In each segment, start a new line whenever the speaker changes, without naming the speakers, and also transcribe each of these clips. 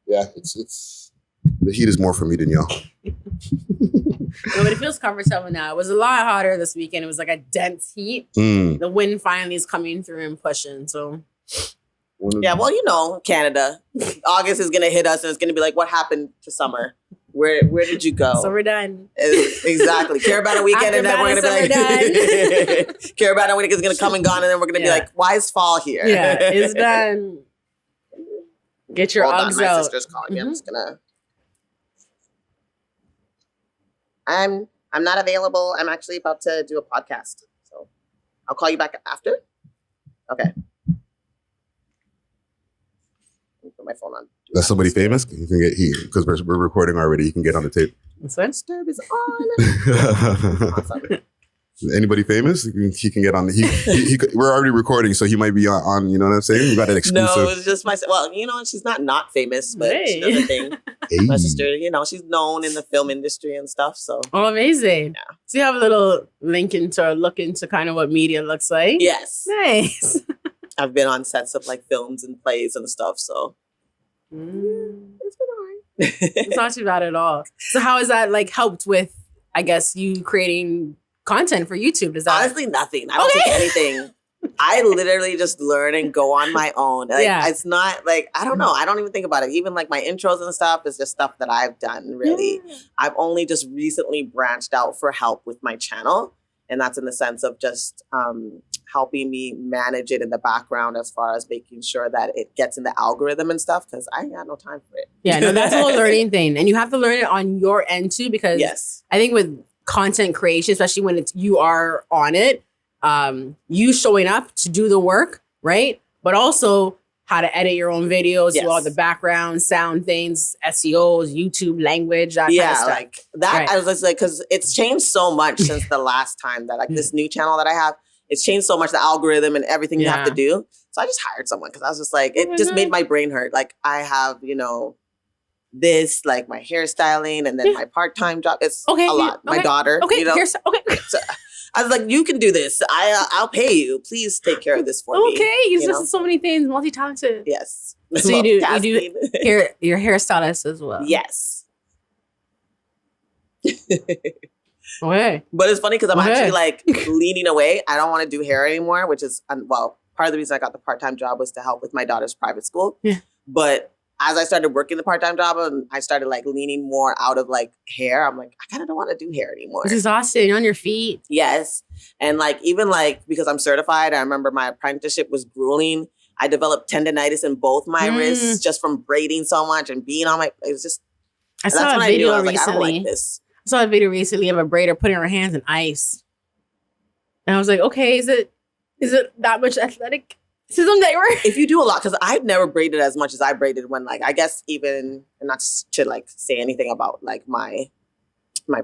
Yeah, it's the heat is more for me than y'all.
No, but it feels comfortable now. It was a lot hotter this weekend. It was like a dense heat. The wind finally is coming through and pushing. So
yeah, well, you know, Canada. August is gonna hit us and it's gonna be like, what happened to summer? Where did you go?
So we're done.
Exactly. Carabana weekend, and then we're gonna be like, Carabana weekend is gonna come and gone, and then we're gonna be like, why is fall here?
Yeah, it's done. Get your Uggs
My
out.
sister's calling me. I'm just gonna. I'm not available. I'm actually about to do a podcast, so I'll call you back after. Okay. Put my phone on.
That's somebody famous. You can get because we're recording already. You can get on the tape.
Disturb is on. Awesome.
Anybody famous? He can get on. We're already recording, so he might be on. You know what I'm saying? We got an exclusive.
No, it's just my. Well, you know, she's not famous, but she does a thing. My sister, you know, she's known in the film industry and stuff. So
amazing.
Yeah.
So you have a little look into kind of what media looks like.
Yes.
Nice.
I've been on sets of like films and plays and stuff. So it's been alright.
It's not too bad at all. So how has that like helped with, I guess, you creating content for YouTube? Does that
honestly nothing? I don't take anything. I literally just learn and go on my own. Like, it's not like, I don't know. I don't even think about it. Even like my intros and stuff is just stuff that I've done, really. Yeah. I've only just recently branched out for help with my channel. And that's in the sense of just helping me manage it in the background as far as making sure that it gets in the algorithm and stuff, because I ain't got no time for it.
Yeah, no, that's a whole learning thing. And you have to learn it on your end too, because I think with content creation, especially when you are on it, you showing up to do the work, right? But also how to edit your own videos, do all the background, sound things, SEOs, YouTube language, that kind of stuff.
Like that. Right. I was just like, because it's changed so much since the last time that like this new channel that I have, it's changed so much, the algorithm and everything you have to do. So I just hired someone because I was just like, it just made my brain hurt. Like I have, you know, this, like my hairstyling and then my part-time job. It's a lot. My daughter, you know. So I was like, you can do this. I'll pay you. Please take care of this for me.
Okay, you're just so many things, multi-talented.
Yes.
So you do your hairstylist as well.
Yes.
Okay.
But it's funny because I'm actually like leaning away. I don't want to do hair anymore, which is, well, part of the reason I got the part-time job was to help with my daughter's private school. Yeah. But as I started working the part-time job and I started like leaning more out of like hair, I'm like, I kind of don't want to do hair anymore.
It's exhausting. You're on your feet.
Yes. And like, even like, because I'm certified, I remember my apprenticeship was grueling. I developed tendonitis in both my wrists just from braiding so much and being on it was just,
I saw a video recently. I don't like this. I saw a video recently of a braider putting her hands in ice. And I was like, okay, is it that much athletic?
If you do a lot, because I've never braided as much as I braided when, like, I guess even, and not to like say anything about like my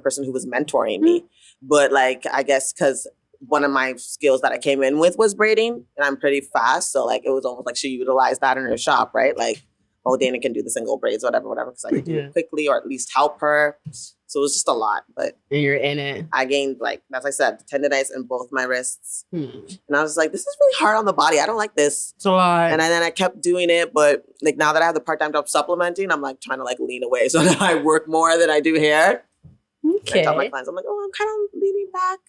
person who was mentoring me, but like, I guess because one of my skills that I came in with was braiding and I'm pretty fast. So like, it was almost like she utilized that in her shop, right? Like, oh, Dayna can do the single braids, whatever, because I could do it quickly or at least help her. So it was just a lot, but
you're in it.
I gained, like, as I said, tendonitis in both my wrists. And I was like, this is really hard on the body. I don't like this.
It's a lot.
And then I kept doing it. But like now that I have the part-time job supplementing, I'm like trying to like lean away. So now I work more than I do hair.
Okay.
I tell my clients, I'm like, oh, I'm kind of leaning back.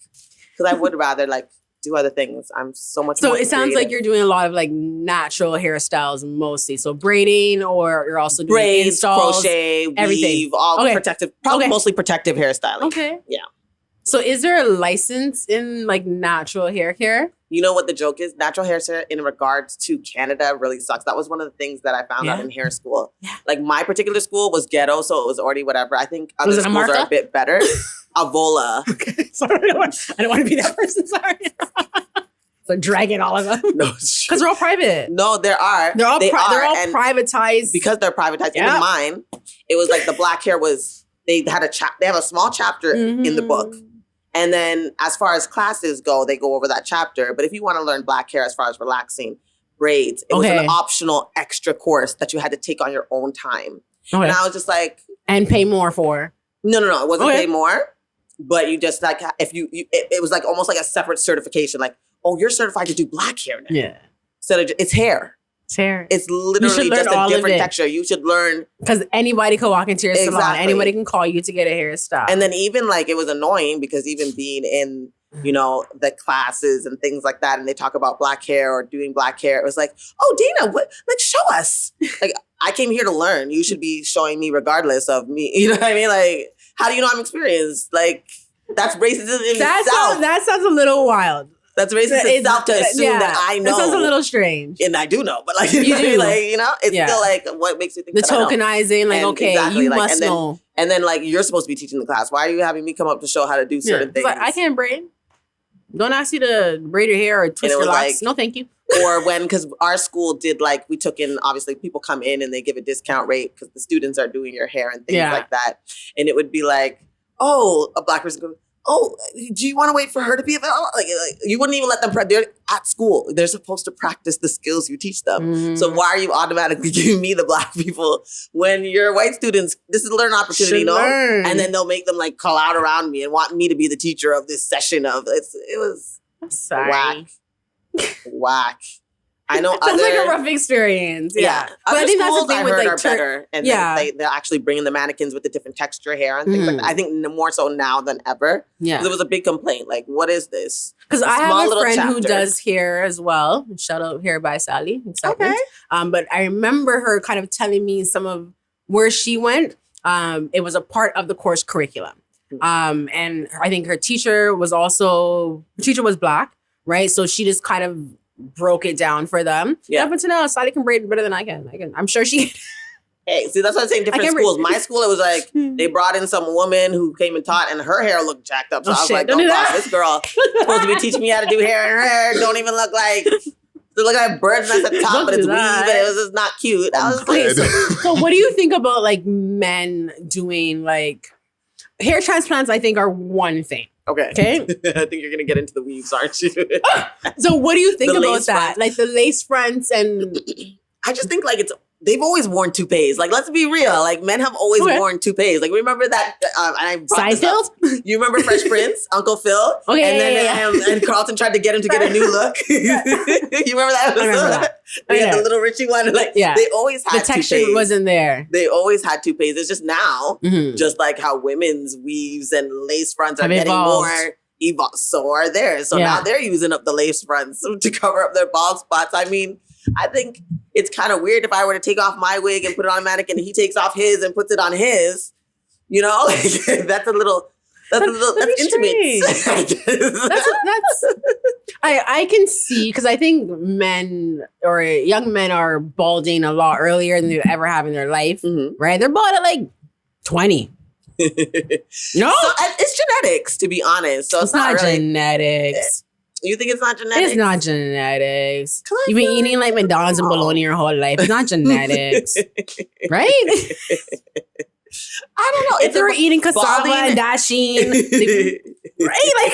Because I would rather like do other things. I'm so much more
it sounds like you're doing a lot of like natural hairstyles mostly. So braiding, or you're also doing
braids,
installs,
crochet,
everything.
Weave, all protective, probably mostly protective hairstyling.
Okay.
Yeah.
So is there a license in like natural hair care?
You know what the joke is? Natural hair care in regards to Canada really sucks. That was one of the things that I found out in hair school. Yeah. Like my particular school was ghetto, so it was already whatever. I think other schools are a bit better. Avola.
Okay, sorry. I don't want to be that person. Sorry. So dragging all of them. No, because they're all private.
No, there are.
They're all privatized.
Because they're privatized. Even mine, it was like the black hair was. They have a small chapter in the book, and then as far as classes go, they go over that chapter. But if you want to learn black hair as far as relaxing braids, it was an optional extra course that you had to take on your own time. Okay. And I was just like,
and pay more for.
No, it wasn't pay more. But you just like, if it was like almost like a separate certification. Like, oh, you're certified to do black hair now.
Yeah.
So it's hair.
Hair.
It's literally just a different texture. You should learn.
Because anybody can walk into your salon. Anybody can call you to get a hairstyle.
And then even like it was annoying because even being in, you know, the classes and things like that, and they talk about black hair or doing black hair, it was like, oh, Dayna, what? Like, show us. Like, I came here to learn. You should be showing me regardless of me. You know what I mean? Like, how do you know I'm experienced? Like, that's racism in itself.
That sounds a little wild.
That's racist itself to assume that I know.
That sounds a little strange.
And I do know, but like, you do. Like, you know, it's still like, what makes you think
the tokenizing, like, okay, exactly, you like, must know.
And then like, you're supposed to be teaching the class. Why are you having me come up to show how to do certain things?
Like, I can't braid. Don't ask you to braid your hair or twist your locks. Like, no, thank you.
Or when, because our school did like, we took in, obviously people come in and they give a discount rate because the students are doing your hair and things like that. And it would be like, oh, a black person goes, oh, do you want to wait for her to be available? Like you wouldn't even let them, they're at school. They're supposed to practice the skills you teach them. Mm. So why are you automatically giving me the black people when your white students, this is a learning opportunity, you know? And then they'll make them like call out around me and want me to be the teacher of this session of, it was whack. I know
sounds like a rough experience. Yeah.
But I think that's the thing with like are better. And they're actually bringing the mannequins with the different texture hair and things like that. I think more so now than ever. Yeah. Because it was a big complaint. Like, what is this?
Because I have a friend who does hair as well. Shout out Hair by Sally. Okay. But I remember her kind of telling me some of where she went. It was a part of the course curriculum. And I think her teacher was black, right? So she just kind of broke it down for them. Yeah. Up until now, Sally can braid better than I can. I'm sure she.
Hey, see, that's what I'm saying. Different schools. My school, it was like they brought in some woman who came and taught, and her hair looked jacked up. So I was like, oh gosh, this girl supposed to be teaching me how to do hair, and her hair don't even look like. They look like birds nest at the top, but it's weave, and it was just not cute. I was like,
so what do you think about like men doing like hair transplants? I think are one thing.
Okay. I think you're gonna get into the weaves, aren't you?
So what do you think about that? Like the lace fronts and
I just think like they've always worn toupees. Like, let's be real. Like, men have always worn toupees. Like, remember that?
Seinfeld?
You remember Fresh Prince, Uncle Phil?
Okay.
And then and Carlton tried to get him to get a new look. You remember that?
I remember that.
They had the little Richie one. Like, they always had
the texture
toupees.
Wasn't there.
They always had toupees. It's just now, just like how women's weaves and lace fronts are getting more evolved. So are theirs. So now they're using up the lace fronts to cover up their bald spots. I mean, I think it's kind of weird if I were to take off my wig and put it on a mannequin and he takes off his and puts it on his, you know, like, that's intimate.
I can see, because I think men or young men are balding a lot earlier than they ever have in their life, right? They're bald at like 20. No,
so it's genetics, to be honest. So it's not really
genetics.
You think it's not genetics?
It's not genetics. You've been eating like McDonald's and bologna your whole life. It's not genetics. Right?
I don't know.
If they were eating cassava and dasheen, right? Like,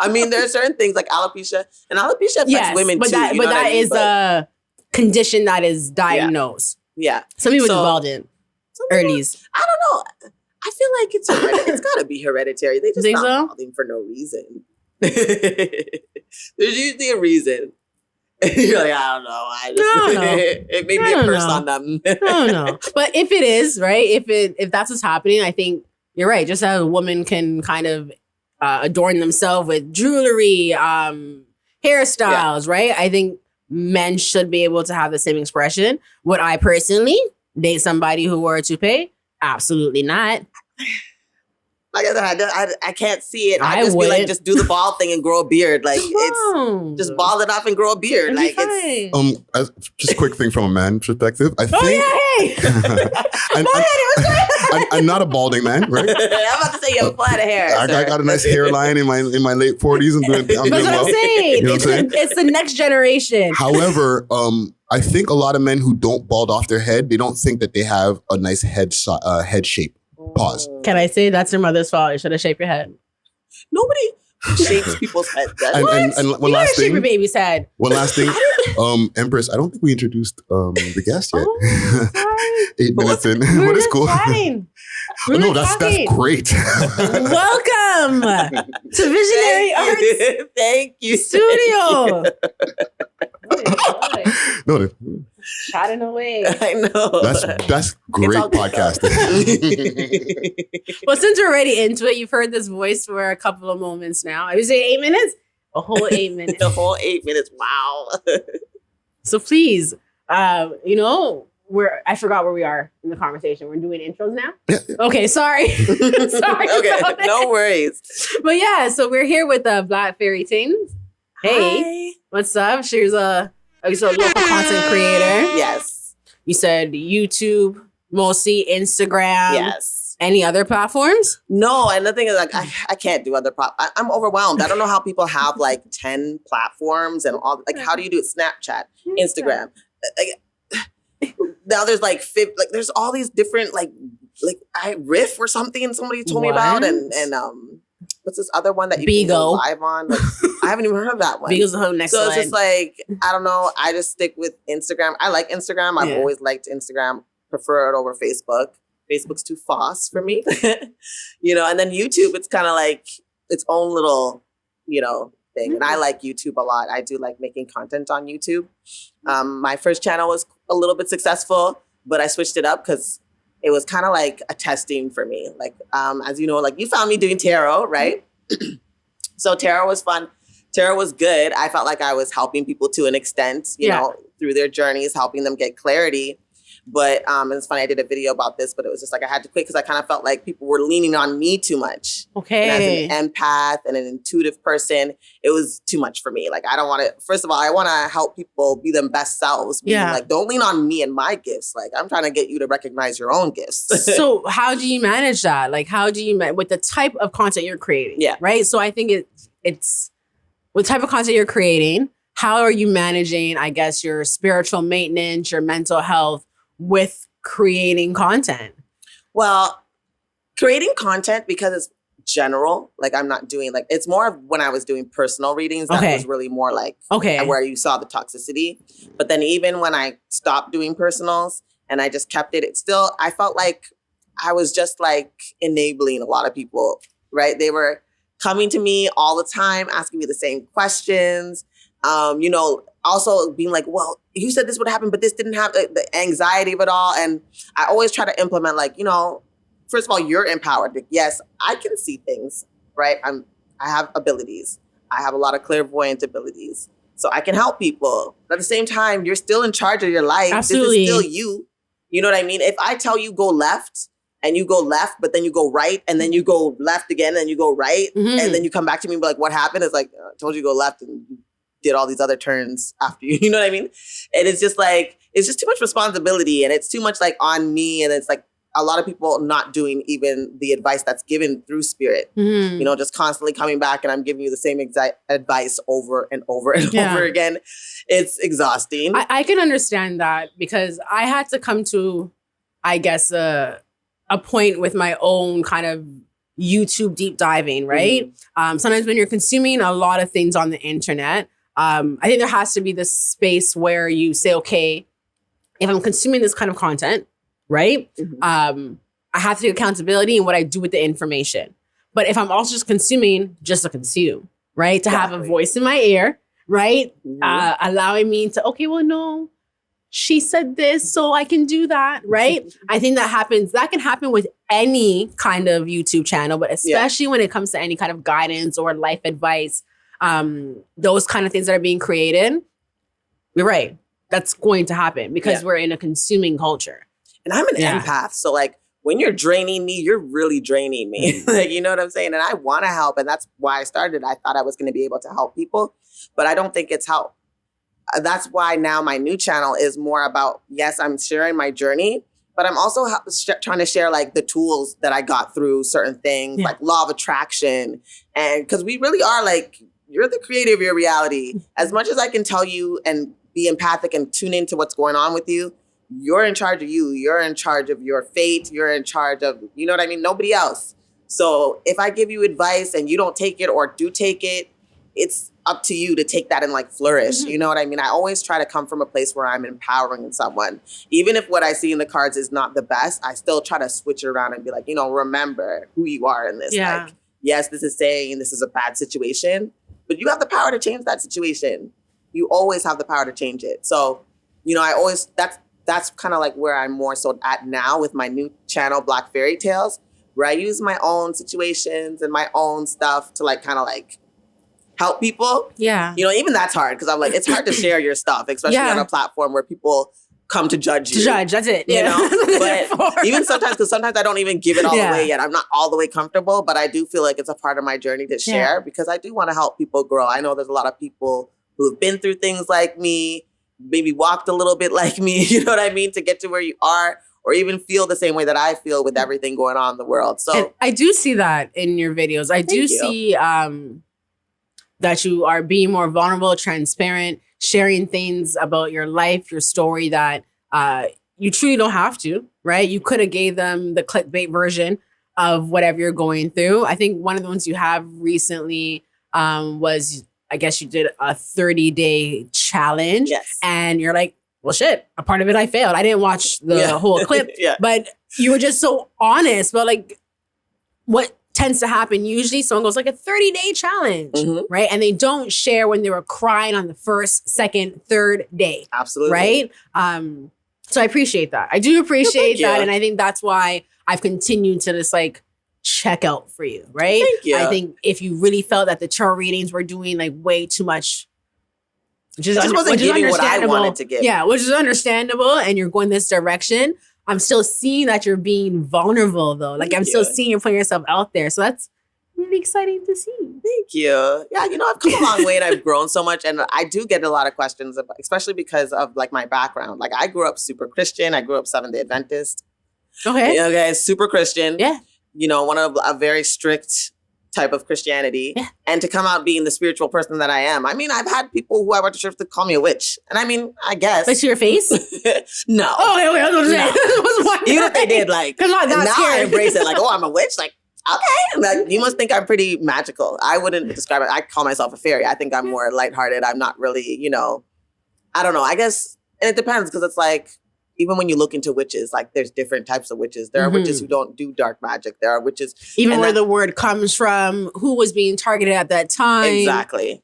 I mean, there are certain things like alopecia, and alopecia affects women too.
But that is a condition that is diagnosed.
Yeah.
Some people just balding earlies.
I don't know. I feel like it's got to be hereditary. They just not balding for no reason. There's usually a reason. You're like, I don't know. It may be a curse on them.
I don't know. But if it is, right, if that's what's happening, I think you're right. Just as a woman can kind of adorn themselves with jewelry, hairstyles, right? I think men should be able to have the same expression. Would I personally date somebody who wore a toupee? Absolutely not.
Like I can't see it. I just be like, just do the bald thing and grow a beard. Like it's just bald it off and grow a beard. Like it's
just a quick thing from a man perspective. I think. I'm not a balding man, right?
I'm about to say you have a plait of hair.
I got a nice hairline in my late 40s. I'm doing
well. That's what I'm saying. You know what I'm saying? It's the next generation.
However, I think a lot of men who don't bald off their head, they don't think that they have a nice head shape. Pause.
Can I say that's your mother's fault? You should have shaped your head.
Nobody shapes people's heads.
And one last thing.
Shape your baby's head.
One last thing. Empress, I don't think we introduced the guest yet. 8 minutes in. What is cool? No, that's great.
Welcome to Visionary Arts.
Thank you.
Studio.
No,
chatting away.
I know.
That's great podcasting.
Well, since we're already into it, you've heard this voice for a couple of moments now. I would say 8 minutes. A whole 8 minutes.
The whole 8 minutes. Wow.
So please, I forgot where we are in the conversation. We're doing intros now?
Yeah.
Okay, sorry. Sorry.
Okay, no worries.
But yeah, so we're here with Black Fairy Tingz. Hey,
Hi.
what's up? She's a local content creator.
Yes.
You said YouTube, mostly Instagram.
Yes.
Any other platforms?
No, and the thing is, like, I can't do other I'm overwhelmed. I don't know how people have like 10 platforms and all. Like, how do you do it? Snapchat, Instagram. Now there's like there's all these different like I Riff or something somebody told me about and what's this other one that you can go live on? Like, I haven't even heard of that one.
Beagle's the whole next
So
slide.
it's just like, I don't know. I just stick with Instagram. I like Instagram. I've always liked Instagram. Prefer it over Facebook. Facebook's too fast for me. And then YouTube, it's kind of like its own little, thing. And I like YouTube a lot. I do like making content on YouTube. My first channel was a little bit successful, but I switched it up because it was kind of like a testing for me. Like, as you know, like you found me doing tarot, right? So tarot was fun. Tarot was good. I felt like I was helping people to an extent, you know, through their journeys, helping them get clarity. But and it's funny, I did a video about this, but it was just like I had to quit because I kind of felt like people were leaning on me too much.
Okay.
And as an empath and an intuitive person, it was too much for me. Like, I don't want to, first of all, I want to help people be their best selves.
Yeah.
Like, don't lean on me and my gifts. Like, I'm trying to get you to recognize your own gifts.
So how do you manage that? Like, how do you, with the type of content you're creating?
Yeah.
Right? So I think it's with the type of content you're creating, how are you managing, I guess, your spiritual maintenance, your mental health with creating content?
Well, creating content, because it's general, like I'm not doing like, it's more of when I was doing personal readings, that was really more like where you saw the toxicity. But then even when I stopped doing personals and I just kept it, I felt like I was just like enabling a lot of people, right? They were coming to me all the time, asking me the same questions. Also being like, well, you said this would happen, but this didn't happen, the anxiety of it all. And I always try to implement like, first of all, you're empowered. Yes, I can see things, right? I have abilities. I have a lot of clairvoyant abilities. So I can help people. But at the same time, you're still in charge of your life.
Absolutely.
This is still you. You know what I mean? If I tell you go left and you go left, but then you go right and then you go left again and you go right. And then you come back to me and be like, what happened? It's like, I told you to go left and you did all these other turns after you, you know what I mean? And it's just like, it's just too much responsibility and it's too much like on me. And it's like a lot of people not doing even the advice that's given through spirit, just constantly coming back and I'm giving you the same exact advice over and over and over again. It's exhausting.
I can understand that because I had to come to, I guess, a point with my own kind of YouTube deep diving, right? Sometimes when you're consuming a lot of things on the internet, I think there has to be this space where you say, okay, if I'm consuming this kind of content, right? I have to take accountability in what I do with the information. But if I'm also just consuming, just to consume, right? To have a voice in my ear, right? Allowing me to, okay, well, no, she said this, so I can do that, right? I think that can happen with any kind of YouTube channel, but especially when it comes to any kind of guidance or life advice, those kind of things that are being created, you're right. That's going to happen because we're in a consuming culture.
And I'm an empath. So like when you're draining me, you're really draining me. Like, you know what I'm saying? And I want to help. And that's why I started. I thought I was going to be able to help people, but I don't think it's help. That's why now my new channel is more about, yes, I'm sharing my journey, but I'm also trying to share like the tools that I got through certain things, like law of attraction. And because we really are like, you're the creator of your reality. As much as I can tell you and be empathic and tune into what's going on with you, you're in charge of you. You're in charge of your fate. You're in charge of, you know what I mean? Nobody else. So if I give you advice and you don't take it or do take it, it's up to you to take that and like flourish. You know what I mean? I always try to come from a place where I'm empowering someone. Even if what I see in the cards is not the best, I still try to switch it around and be like, remember who you are in this.
Yeah.
Like, yes, this is saying this is a bad situation, but you have the power to change that situation. You always have the power to change it. So that's kind of like where I'm more so at now with my new channel, Black Fairy Tales, where I use my own situations and my own stuff to like kind of like help people.
Yeah.
Even that's hard because I'm like, it's hard to share your stuff, especially on a platform where people come to judge you.
That's it.
But even because sometimes I don't even give it all away yet. I'm not all the way comfortable, but I do feel like it's a part of my journey to share because I do want to help people grow. I know there's a lot of people who have been through things like me, maybe walked a little bit like me, you know what I mean, to get to where you are, or even feel the same way that I feel with everything going on in the world. So
and I do see that in your videos. I do see that you are being more vulnerable, transparent, sharing things about your life, your story that you truly don't have to, right? You could have gave them the clickbait version of whatever you're going through. I think one of the ones you have recently was, I guess you did a 30-day challenge.
Yes.
And you're like, well, shit, a part of it I failed. I didn't watch the whole clip, but you were just so honest about like what tends to happen. Usually someone goes like a 30-day challenge, right? And they don't share when they were crying on the first, second, third day.
Absolutely.
Right? So I appreciate that. I do appreciate that. And I think that's why I've continued to just like check out for you, right?
Thank you.
I think if you really felt that the tarot readings were doing like way too much,
just wasn't giving what I wanted to give.
Yeah, which is understandable. And you're going this direction. I'm still seeing that you're being vulnerable though. Like I'm still seeing you're putting yourself out there. So that's really exciting to see.
Thank you. Yeah, I've come a long way and I've grown so much. And I do get a lot of questions, especially because of like my background. Like I grew up super Christian. I grew up Seventh-day Adventist. Okay, super Christian.
Yeah.
One of a very strict type of Christianity.
Yeah.
And to come out being the spiritual person that I am. I mean, I've had people who I went to church to call me a witch. And I mean, I guess.
But to your face?
No.
Oh, wait, I was going to say.
Even if they did, like, now I embrace it. Like, oh, I'm a witch? Like, okay. Like, you must think I'm pretty magical. I wouldn't describe it. I call myself a fairy. I think I'm more lighthearted. I'm not really, I don't know. I guess, and it depends because it's like, even when you look into witches, like there's different types of witches. There are witches who don't do dark magic. There are witches.
Even where the word comes from, who was being targeted at that time.
Exactly.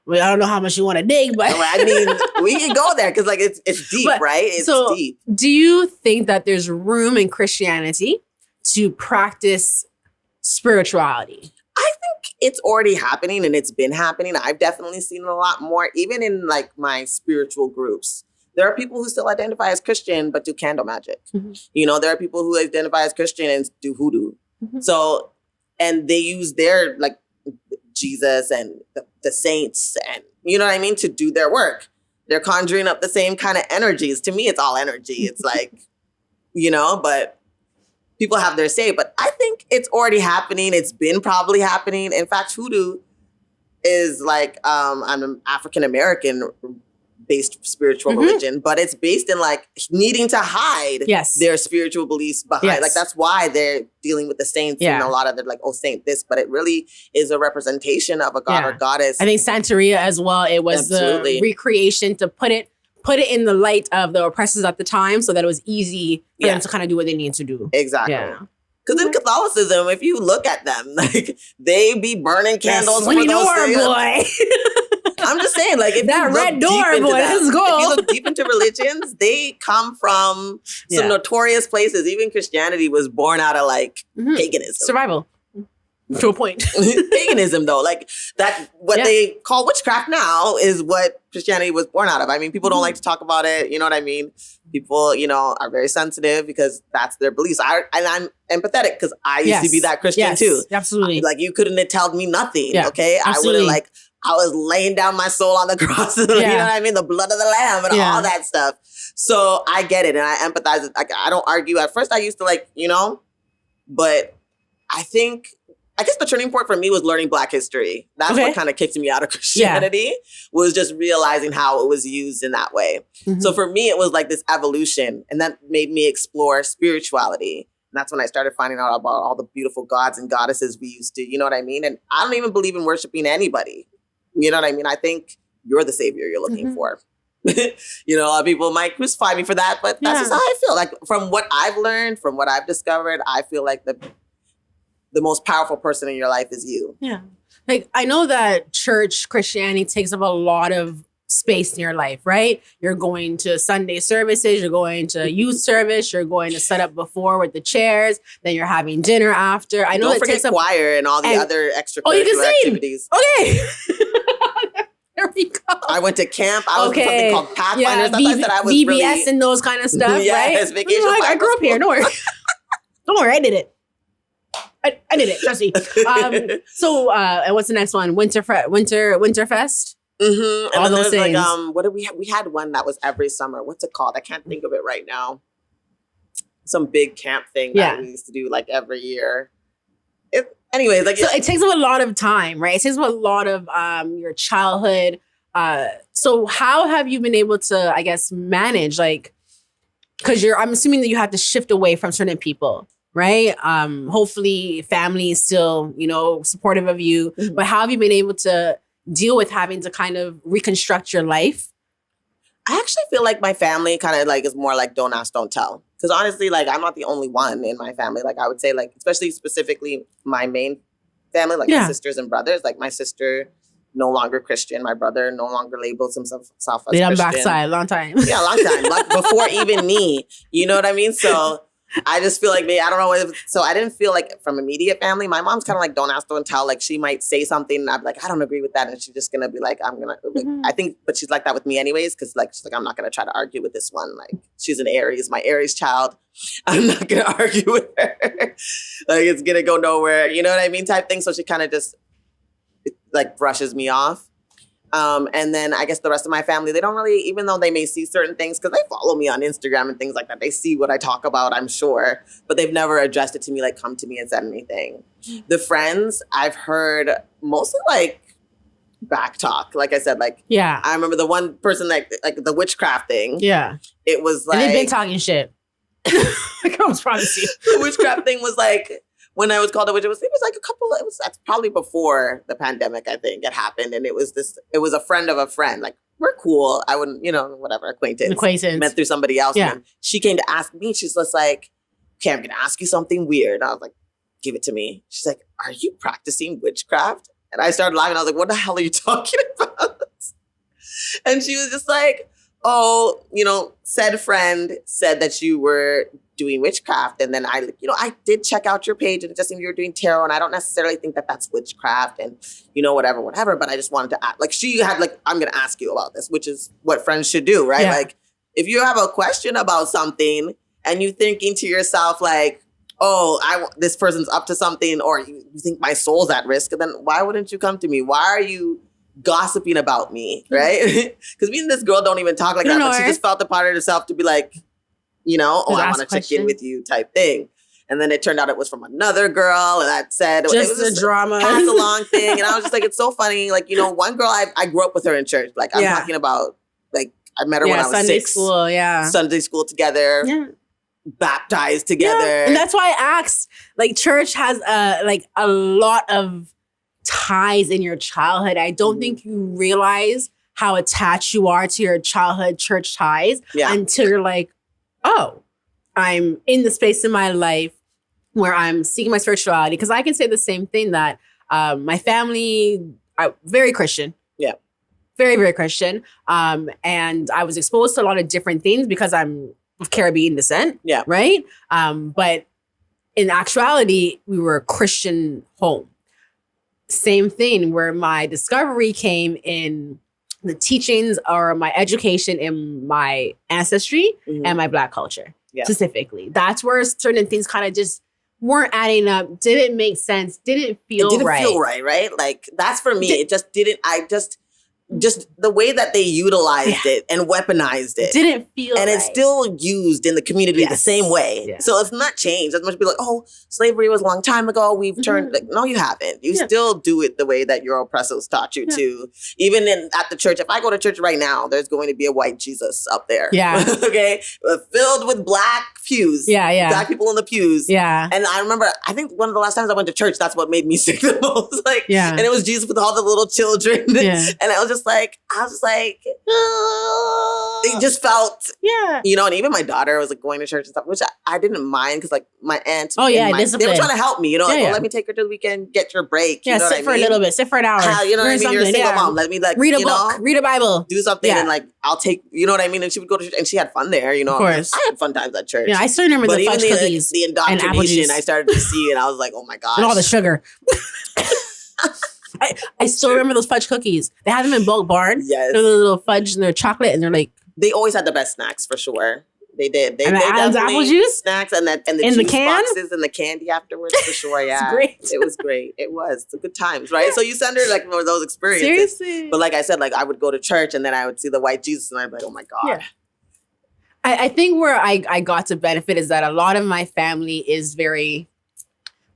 Well, I don't know how much you want to dig, but.
I mean, we can go there because like it's deep, right? It's deep.
Do you think that there's room in Christianity to practice spirituality?
I think it's already happening and it's been happening. I've definitely seen it a lot more, even in like my spiritual groups. There are people who still identify as Christian, but do candle magic. There are people who identify as Christian and do hoodoo. So, and they use their like Jesus and the saints and, you know what I mean, to do their work. They're conjuring up the same kind of energies. To me, it's all energy. It's like, but people have their say. But I think it's already happening. It's been probably happening. In fact, hoodoo is like an African-American based spiritual religion, but it's based in like needing to hide their spiritual beliefs behind. Like that's why they're dealing with the saints and a lot of they're like, oh, saint this, but it really is a representation of a god or goddess.
I think Santeria as well. It was the recreation to put it in the light of the oppressors at the time so that it was easy for them to kind of do what they need to do.
Exactly. Yeah. Because in Catholicism, if you look at them, like they be burning candles for those
boy.
I'm just saying, like, if
that
you
red door, boy, let's go.
If you look deep into religions, they come from some notorious places. Even Christianity was born out of like paganism,
survival, to a point.
Paganism, though, like that, what they call witchcraft now is what Christianity was born out of. I mean, people don't like to talk about it. You know what I mean? People, are very sensitive because that's their beliefs. I'm empathetic because I used to be that Christian too.
Absolutely.
Like you couldn't have told me nothing. Okay, absolutely. I was laying down my soul on the cross, you know what I mean? The blood of the lamb and all that stuff. So I get it and I empathize. I don't argue. At first I used to but I guess the turning point for me was learning Black history. That's what kind of kicked me out of Christianity, was just realizing how it was used in that way. So for me, it was like this evolution and that made me explore spirituality. And that's when I started finding out about all the beautiful gods and goddesses we used to, you know what I mean? And I don't even believe in worshiping anybody. You know what I mean? I think you're the savior you're looking for. A lot of people might crucify me for that, but that's just how I feel. Like from what I've learned, from what I've discovered, I feel like the most powerful person in your life is you.
Yeah. Like I know that church Christianity takes up a lot of space in your life, right? You're going to Sunday services, you're going to youth service, you're going to set up before with the chairs, then you're having dinner after. I know
don't forget choir and all the other extracurricular activities.
Okay. There we go.
I went to camp. I was something called Pathfinders.
Yeah,
I said I was
VBS
really...
and those kind of stuff,
yes,
right?
vacation.
I grew up here. Don't worry. Don't worry. I did it. I did it. Trust me. And what's the next one? Winterfest.
Mm-hmm.
All those things.
Like, what did we have? We had one that was every summer. What's it called? I can't think of it right now. Some big camp thing that we used to do like every year. Anyways, like,
so it takes up a lot of time, right? It takes up a lot of your childhood. So how have you been able to, I guess, manage, like, because I'm assuming that you have to shift away from certain people, right? Hopefully family is still, supportive of you, but how have you been able to deal with having to kind of reconstruct your life?
I actually feel like my family kind of like is more like don't ask, don't tell. Because honestly, like I'm not the only one in my family. Like I would say, like especially specifically my main family, like my sisters and brothers. Like my sister, no longer Christian. My brother no longer labels himself as Christian.
Backside, long time.
Yeah, long time. Like before even me. You know what I mean? So I just feel like I don't know. So I didn't feel like from immediate family. My mom's kind of like, don't ask, don't tell. Like she might say something and I'd be like, I don't agree with that. And she's just going to be like, I think, but she's like that with me anyways. Cause like, she's like, I'm not going to try to argue with this one. Like she's an Aries, my Aries child. I'm not going to argue with her. Like it's going to go nowhere. You know what I mean? Type thing. So she kind of just like brushes me off. And then I guess the rest of my family, they don't really, even though they may see certain things, because they follow me on Instagram and things like that. They see what I talk about, I'm sure, but they've never addressed it to me, like come to me and said anything. The friends, I've heard mostly like back talk. Like I said, like,
yeah,
I remember the one person like the witchcraft thing.
Yeah.
It was like.
And they've been talking shit. I can promise you.
The witchcraft thing was like, when I was called a witch, it was like that's probably before the pandemic, I think it happened. And it was a friend of a friend. Like, we're cool. I wouldn't, whatever, acquaintance. Met through somebody else.
Yeah.
And she came to ask me, she's just like, okay, I'm going to ask you something weird. And I was like, give it to me. She's like, are you practicing witchcraft? And I started laughing. I was like, what the hell are you talking about? And she was just like, oh, said friend said that you were doing witchcraft. And then I did check out your page and it just seemed you were doing tarot. And I don't necessarily think that that's witchcraft and, whatever. But I just wanted to ask, like, she had like, I'm going to ask you about this, which is what friends should do, right? Yeah. Like, if you have a question about something and you're thinking to yourself like, oh, this person's up to something, or you think my soul's at risk, then why wouldn't you come to me? Why are you gossiping about me, right? Because me and this girl don't even talk like that, but she just felt a part of herself to be like, I want to check in with you type thing. And then it turned out it was from another girl and that said,
just
it was
a drama
pass along thing. And I was just like, it's so funny. Like, one girl, I grew up with her in church. Like I'm talking about, like, I met her when I was
Sunday
6.
School, yeah.
Sunday school together. Yeah. Baptized together.
Yeah. And that's why I asked, like, church has a lot of ties in your childhood. I don't think you realize how attached you are to your childhood church ties until you're like, oh, I'm in the space in my life where I'm seeking my spirituality. Because I can say the same thing that my family, very Christian. Yeah. Very, very Christian. And I was exposed to a lot of different things because I'm of Caribbean descent. Yeah. Right? But in actuality, we were a Christian home. Same thing where my discovery came in the teachings or my education in my ancestry and my Black culture specifically. That's where certain things kind of just weren't adding up, didn't make sense, didn't feel
right? Like that's for me. It just didn't. Just the way that they utilized it and weaponized it
didn't feel
and it's still used in the community the same way. So it's not changed. As much be like, oh, slavery was a long time ago, we've turned like, no, you haven't. You still do it the way that your oppressors taught you to. Even at the church, if I go to church right now, there's going to be a white Jesus up there. Yeah. Okay. Filled with Black pews. Yeah. Black people in the pews. Yeah. And I remember, I think one of the last times I went to church, that's what made me sick the most. And it was Jesus with all the little children. And I was just like, it just felt, you know, and even my daughter was like going to church and stuff, which I didn't mind because like my aunt, they were trying to help me, you know, like, let me take her to the weekend, get your break. You know
sit for a little bit, sit for an hour.
You know what I mean? You're a single mom. Let me like
read a book, read a Bible,
do something, and like I'll take, you know what I mean? And she would go to church, and she had fun there, you know. Of course, I had fun times at church.
Yeah, I still remember the fudge cookies,
the indoctrination I started to see, and I was like, oh my gosh,
and all the sugar. I still remember those fudge cookies. They had them in Bulk Barn.
Yes.
They're the little fudge and they're chocolate and they're like.
They always had the best snacks for sure. They did. They
Adam's apple juice?
Snacks and the juice boxes and the candy afterwards for sure. Yeah.
It's great.
It was great. It was. It's a good times, right? Yeah. So you send her like one of those experiences.
Seriously.
But like I said, like I would go to church and then I would see the white Jesus and I'd be like, oh my God.
Yeah. I think where I got to benefit is that a lot of my family is very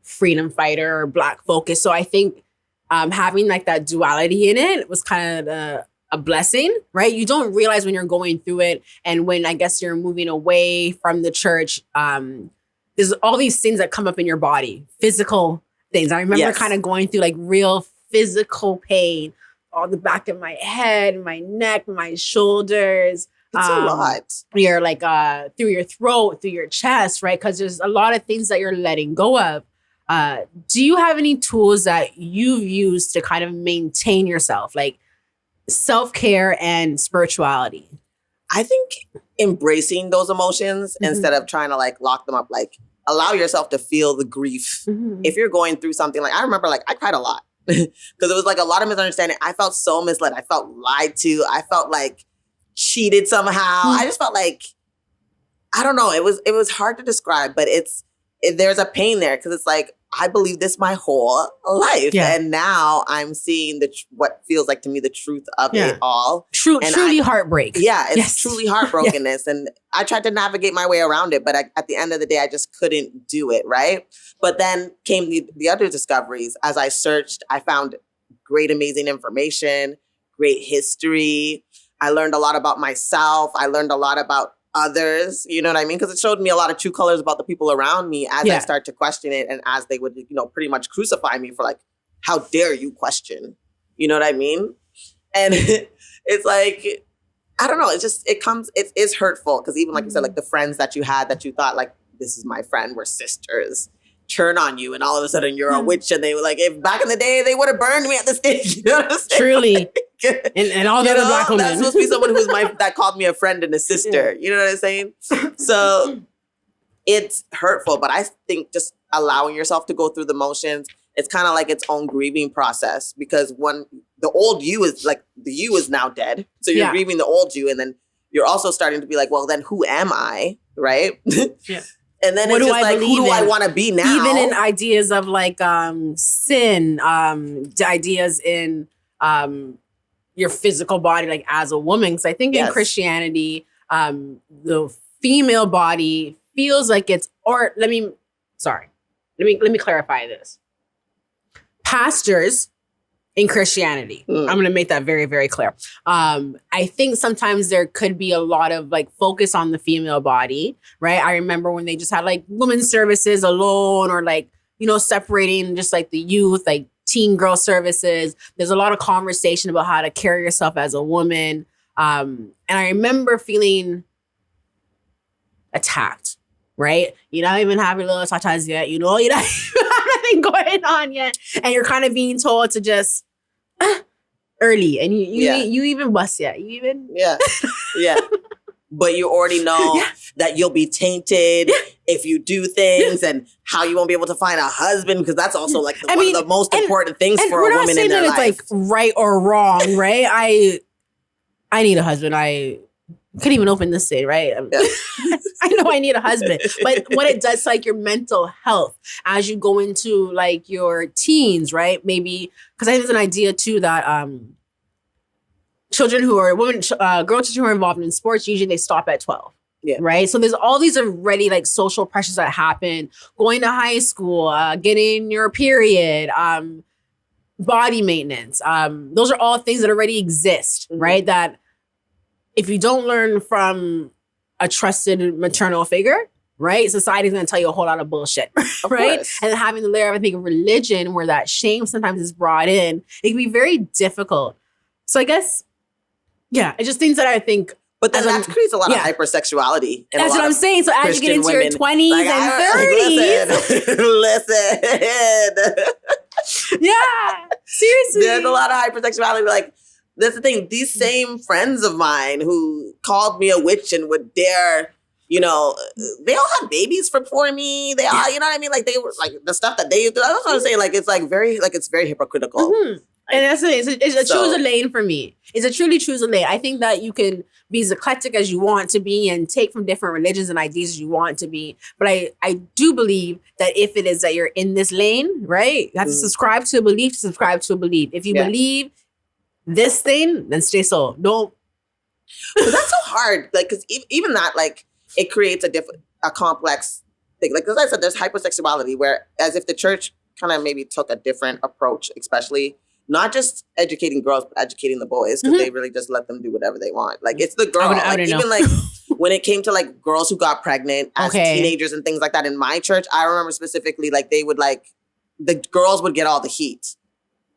freedom fighter or Black focused. So I think having like that duality in it was kind of a blessing, right? You don't realize when you're going through it and when I guess you're moving away from the church, there's all these things that come up in your body, physical things. I remember kind of going through like real physical pain, all the back of my head, my neck, my shoulders.
It's a lot.
You're like through your throat, through your chest, right? Because there's a lot of things that you're letting go of. Do you have any tools that you've used to kind of maintain yourself, like self-care and spirituality?
I think embracing those emotions instead of trying to like lock them up, like allow yourself to feel the grief. If you're going through something, like I remember like I cried a lot because it was like a lot of misunderstanding. I felt so misled. I felt lied to. I felt like cheated somehow. I just felt like, I don't know. It was hard to describe, but there's a pain there because it's like, I believe this my whole life. Yeah. And now I'm seeing what feels like to me the truth of it all.
Truly heartbreak.
Yeah, it's truly heartbrokenness. And I tried to navigate my way around it, but at the end of the day, I just couldn't do it, right? But then came the other discoveries. As I searched, I found great, amazing information, great history. I learned a lot about myself. I learned a lot about others, you know what I mean? Because it showed me a lot of true colors about the people around me as I start to question it and as they would, you know, pretty much crucify me for like, how dare you question? You know what I mean? And it's like, I don't know. It is hurtful because even like you said, like the friends that you had that you thought like, this is my friend, we're sisters, turn on you and all of a sudden you're a witch. And they were like, if back in the day, they would have burned me at the stake. You know what I'm saying?
Truly. And all the other Black women.
That's supposed to be someone that called me a friend and a sister. You know what I'm saying? So it's hurtful, but I think just allowing yourself to go through the motions, it's kind of like its own grieving process because the old you is like, the you is now dead. So you're grieving the old you. And then you're also starting to be like, well, then who am I? Right?
Yeah.
And then it's just like, who do I want to be now?
Even in ideas of like sin, ideas in your physical body, like as a woman. Because I think in Christianity, the female body feels like it's, or let me clarify this. Pastors in Christianity, I'm going to make that very, very clear. I think sometimes there could be a lot of like focus on the female body, right? I remember when they just had like women's services alone or like, you know, separating just like the youth, like teen girl services. There's a lot of conversation about how to carry yourself as a woman. And I remember feeling attacked, right? You don't even have your little tatas yet, you know, you don't have nothing going on yet. And you're kind of being told to just early. And you even bust yet. You even... Yeah. But you already know that you'll be tainted if you do things and how you won't be able to find a husband because that's also like one of the most important things for a woman in their life. We're not saying that it's like right or wrong, right? I need a husband. I couldn't even open this thing, right? I know I need a husband. But what it does to like your mental health as you go into like your teens, right? Maybe, because I think there's an idea too that girl children who are involved in sports, usually they stop at 12. Yeah. Right. So there's all these already like social pressures that happen, going to high school, getting your period, body maintenance. Those are all things that already exist, right? That if you don't learn from a trusted maternal figure, right? Society's going to tell you a whole lot of bullshit, right? And then having the layer of, I think, of religion where that shame sometimes is brought in, it can be very difficult. So I guess, yeah, it's just things that I think.
But then that creates a lot of hypersexuality.
That's what I'm saying. So as you get into your 20s and 30s.
Listen.
Yeah. Seriously.
There's a lot of hypersexuality. Like, that's the thing. These same friends of mine who called me a witch and would dare, they all had babies before me. They all, you know what I mean? Like, they were, like, the stuff that they do. I was trying to say, like, it's very hypocritical.
Mm-hmm. And that's the thing. It's a choose a lane for me. It's a truly choose a lane. I think that you can be as eclectic as you want to be and take from different religions and ideas as you want to be. But I do believe that if it is that you're in this lane, right, you have to subscribe to a belief to subscribe to a belief. If you believe this thing, then stay so. Don't.
But that's so hard. Like, because even that, like, it creates a complex thing. Like, as I said, there's hypersexuality where as if the church kind of maybe took a different approach, especially not just educating girls, but educating the boys, because they really just let them do whatever they want. Like, it's the girl. Even like when it came to like girls who got pregnant as teenagers and things like that in my church, I remember specifically like they would like, the girls would get all the heat.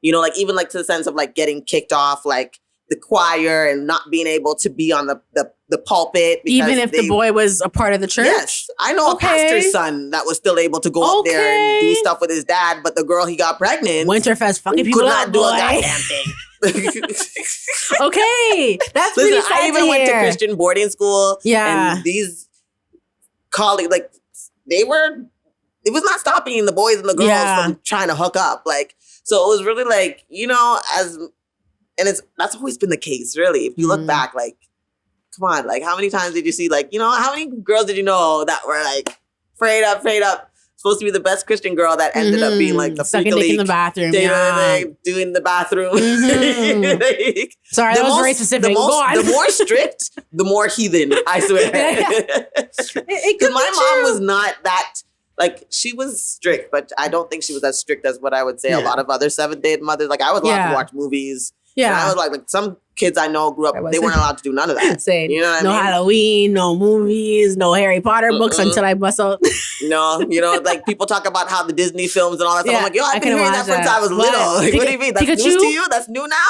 Like even like to the sense of like getting kicked off like the choir and not being able to be on the pulpit.
Even if the boy was a part of the church?
Yes. I know a pastor's son that was still able to go up there and do stuff with his dad, but the girl he got pregnant.
Winterfest fucking people
could
up,
not do a goddamn thing.
Okay. That's pretty sad.
I even went to Christian boarding school.
Yeah.
And these colleagues, like, it was not stopping the boys and the girls from trying to hook up. Like, so it was really like, that's always been the case, really. If you look back, like, come on, like, how many times did you see, like, how many girls did you know that were, like, prayed up, supposed to be the best Christian girl that ended up being, like, the
sucking dick in the bathroom,
doing the bathroom.
Like, sorry, that was very specific.
The more strict, the more heathen, I swear. Because my mom was not that, like, she was strict, but I don't think she was as strict as what I would say a lot of other Seventh-day mothers. Like, I was allowed to watch movies. Yeah. And I was like some kids I know grew up, they weren't allowed to do none of that.
Same.
You know what I mean?
No Halloween, no movies, no Harry Potter books until I bust out.
No, like people talk about how the Disney films and all that stuff. I'm like, I've been hearing that since I was little. Like, what do you mean? That's
Pikachu?
News to you? That's new now?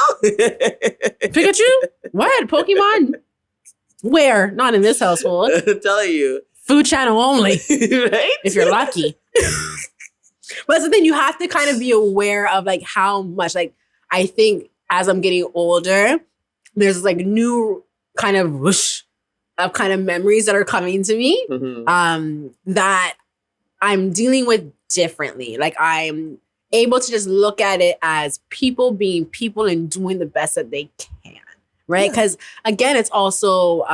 Pikachu? What? Pokemon? Where? Not in this household.
I'm telling you.
Food channel only.
Right?
If you're lucky. But that's the thing, you have to kind of be aware of like how much, like, I think as I'm getting older, there's like new kind of whoosh of kind of memories that are coming to me that I'm dealing with differently. Like, I'm able to just look at it as people being people and doing the best that they can, right? Because again, it's also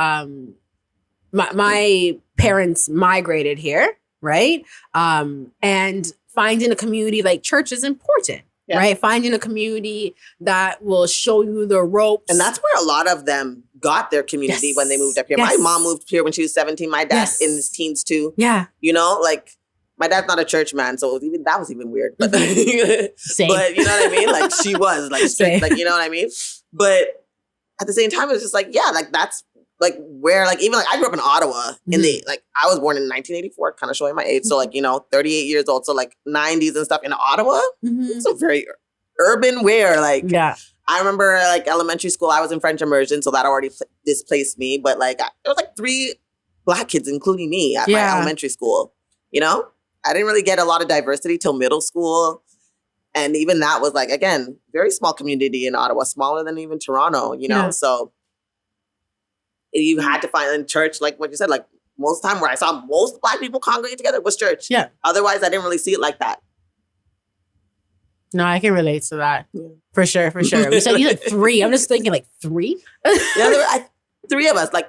my parents migrated here, right? And finding a community like church is important. Yeah. Right? Finding a community that will show you the ropes.
And that's where a lot of them got their community when they moved up here. Yes. My mom moved here when she was 17. My dad in his teens too.
Yeah.
Like, my dad's not a church man, so that was even weird. But,
Same.
But you know what I mean? Like, she was like strict, like, you know what I mean? But at the same time, it was just like, like, that's like where, like, even like I grew up in Ottawa in the, like, I was born in 1984, kind of showing my age. So like, 38 years old. So like 90s and stuff in Ottawa. It's a very urban where like, I remember like elementary school, I was in French immersion. So that already displaced me. But like, there was like 3 Black kids, including me at my elementary school, I didn't really get a lot of diversity till middle school. And even that was like, again, very small community in Ottawa, smaller than even Toronto, so you had to find in church, like what you said, like most of the time where I saw most Black people congregate together was church. Yeah. Otherwise, I didn't really see it like that.
No, I can relate to that. Yeah. For sure. You said 3. I'm just thinking like 3?
Yeah, there were 3 of us, like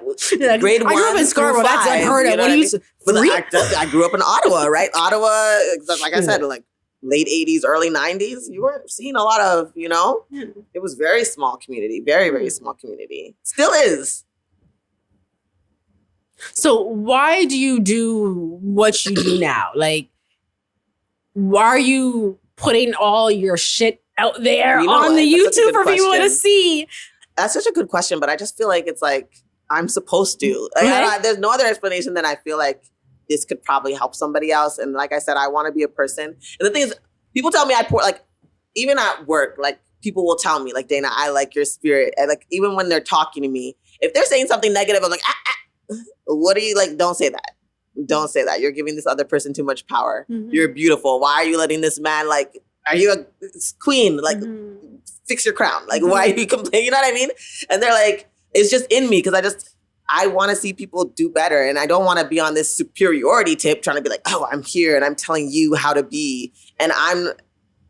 grade 1. I grew up in Scarborough. That's unheard of. What do you say? I grew up in Ottawa, right? Ottawa, like I said, like late 80s, early 90s. You weren't seeing a lot of, it was very small community, very, very small community. Still is.
So why do you do what you do now? Like, why are you putting all your shit out there on the YouTube for people to see?
That's such a good question, but I just feel like it's like I'm supposed to. Like, there's no other explanation than I feel like this could probably help somebody else. And like I said, I want to be a person. And the thing is, people tell me I pour, like, even at work, like people will tell me, like, Dayna, I like your spirit. And like, even when they're talking to me, if they're saying something negative, I'm like, what are you like? Don't say that. Don't say that. You're giving this other person too much power. Mm-hmm. You're beautiful. Why are you letting this man, like, are you a queen? Like, fix your crown. Like, why are you complaining? You know what I mean? And they're like, it's just in me because I want to see people do better. And I don't want to be on this superiority tip trying to be like, oh, I'm here and I'm telling you how to be. And I'm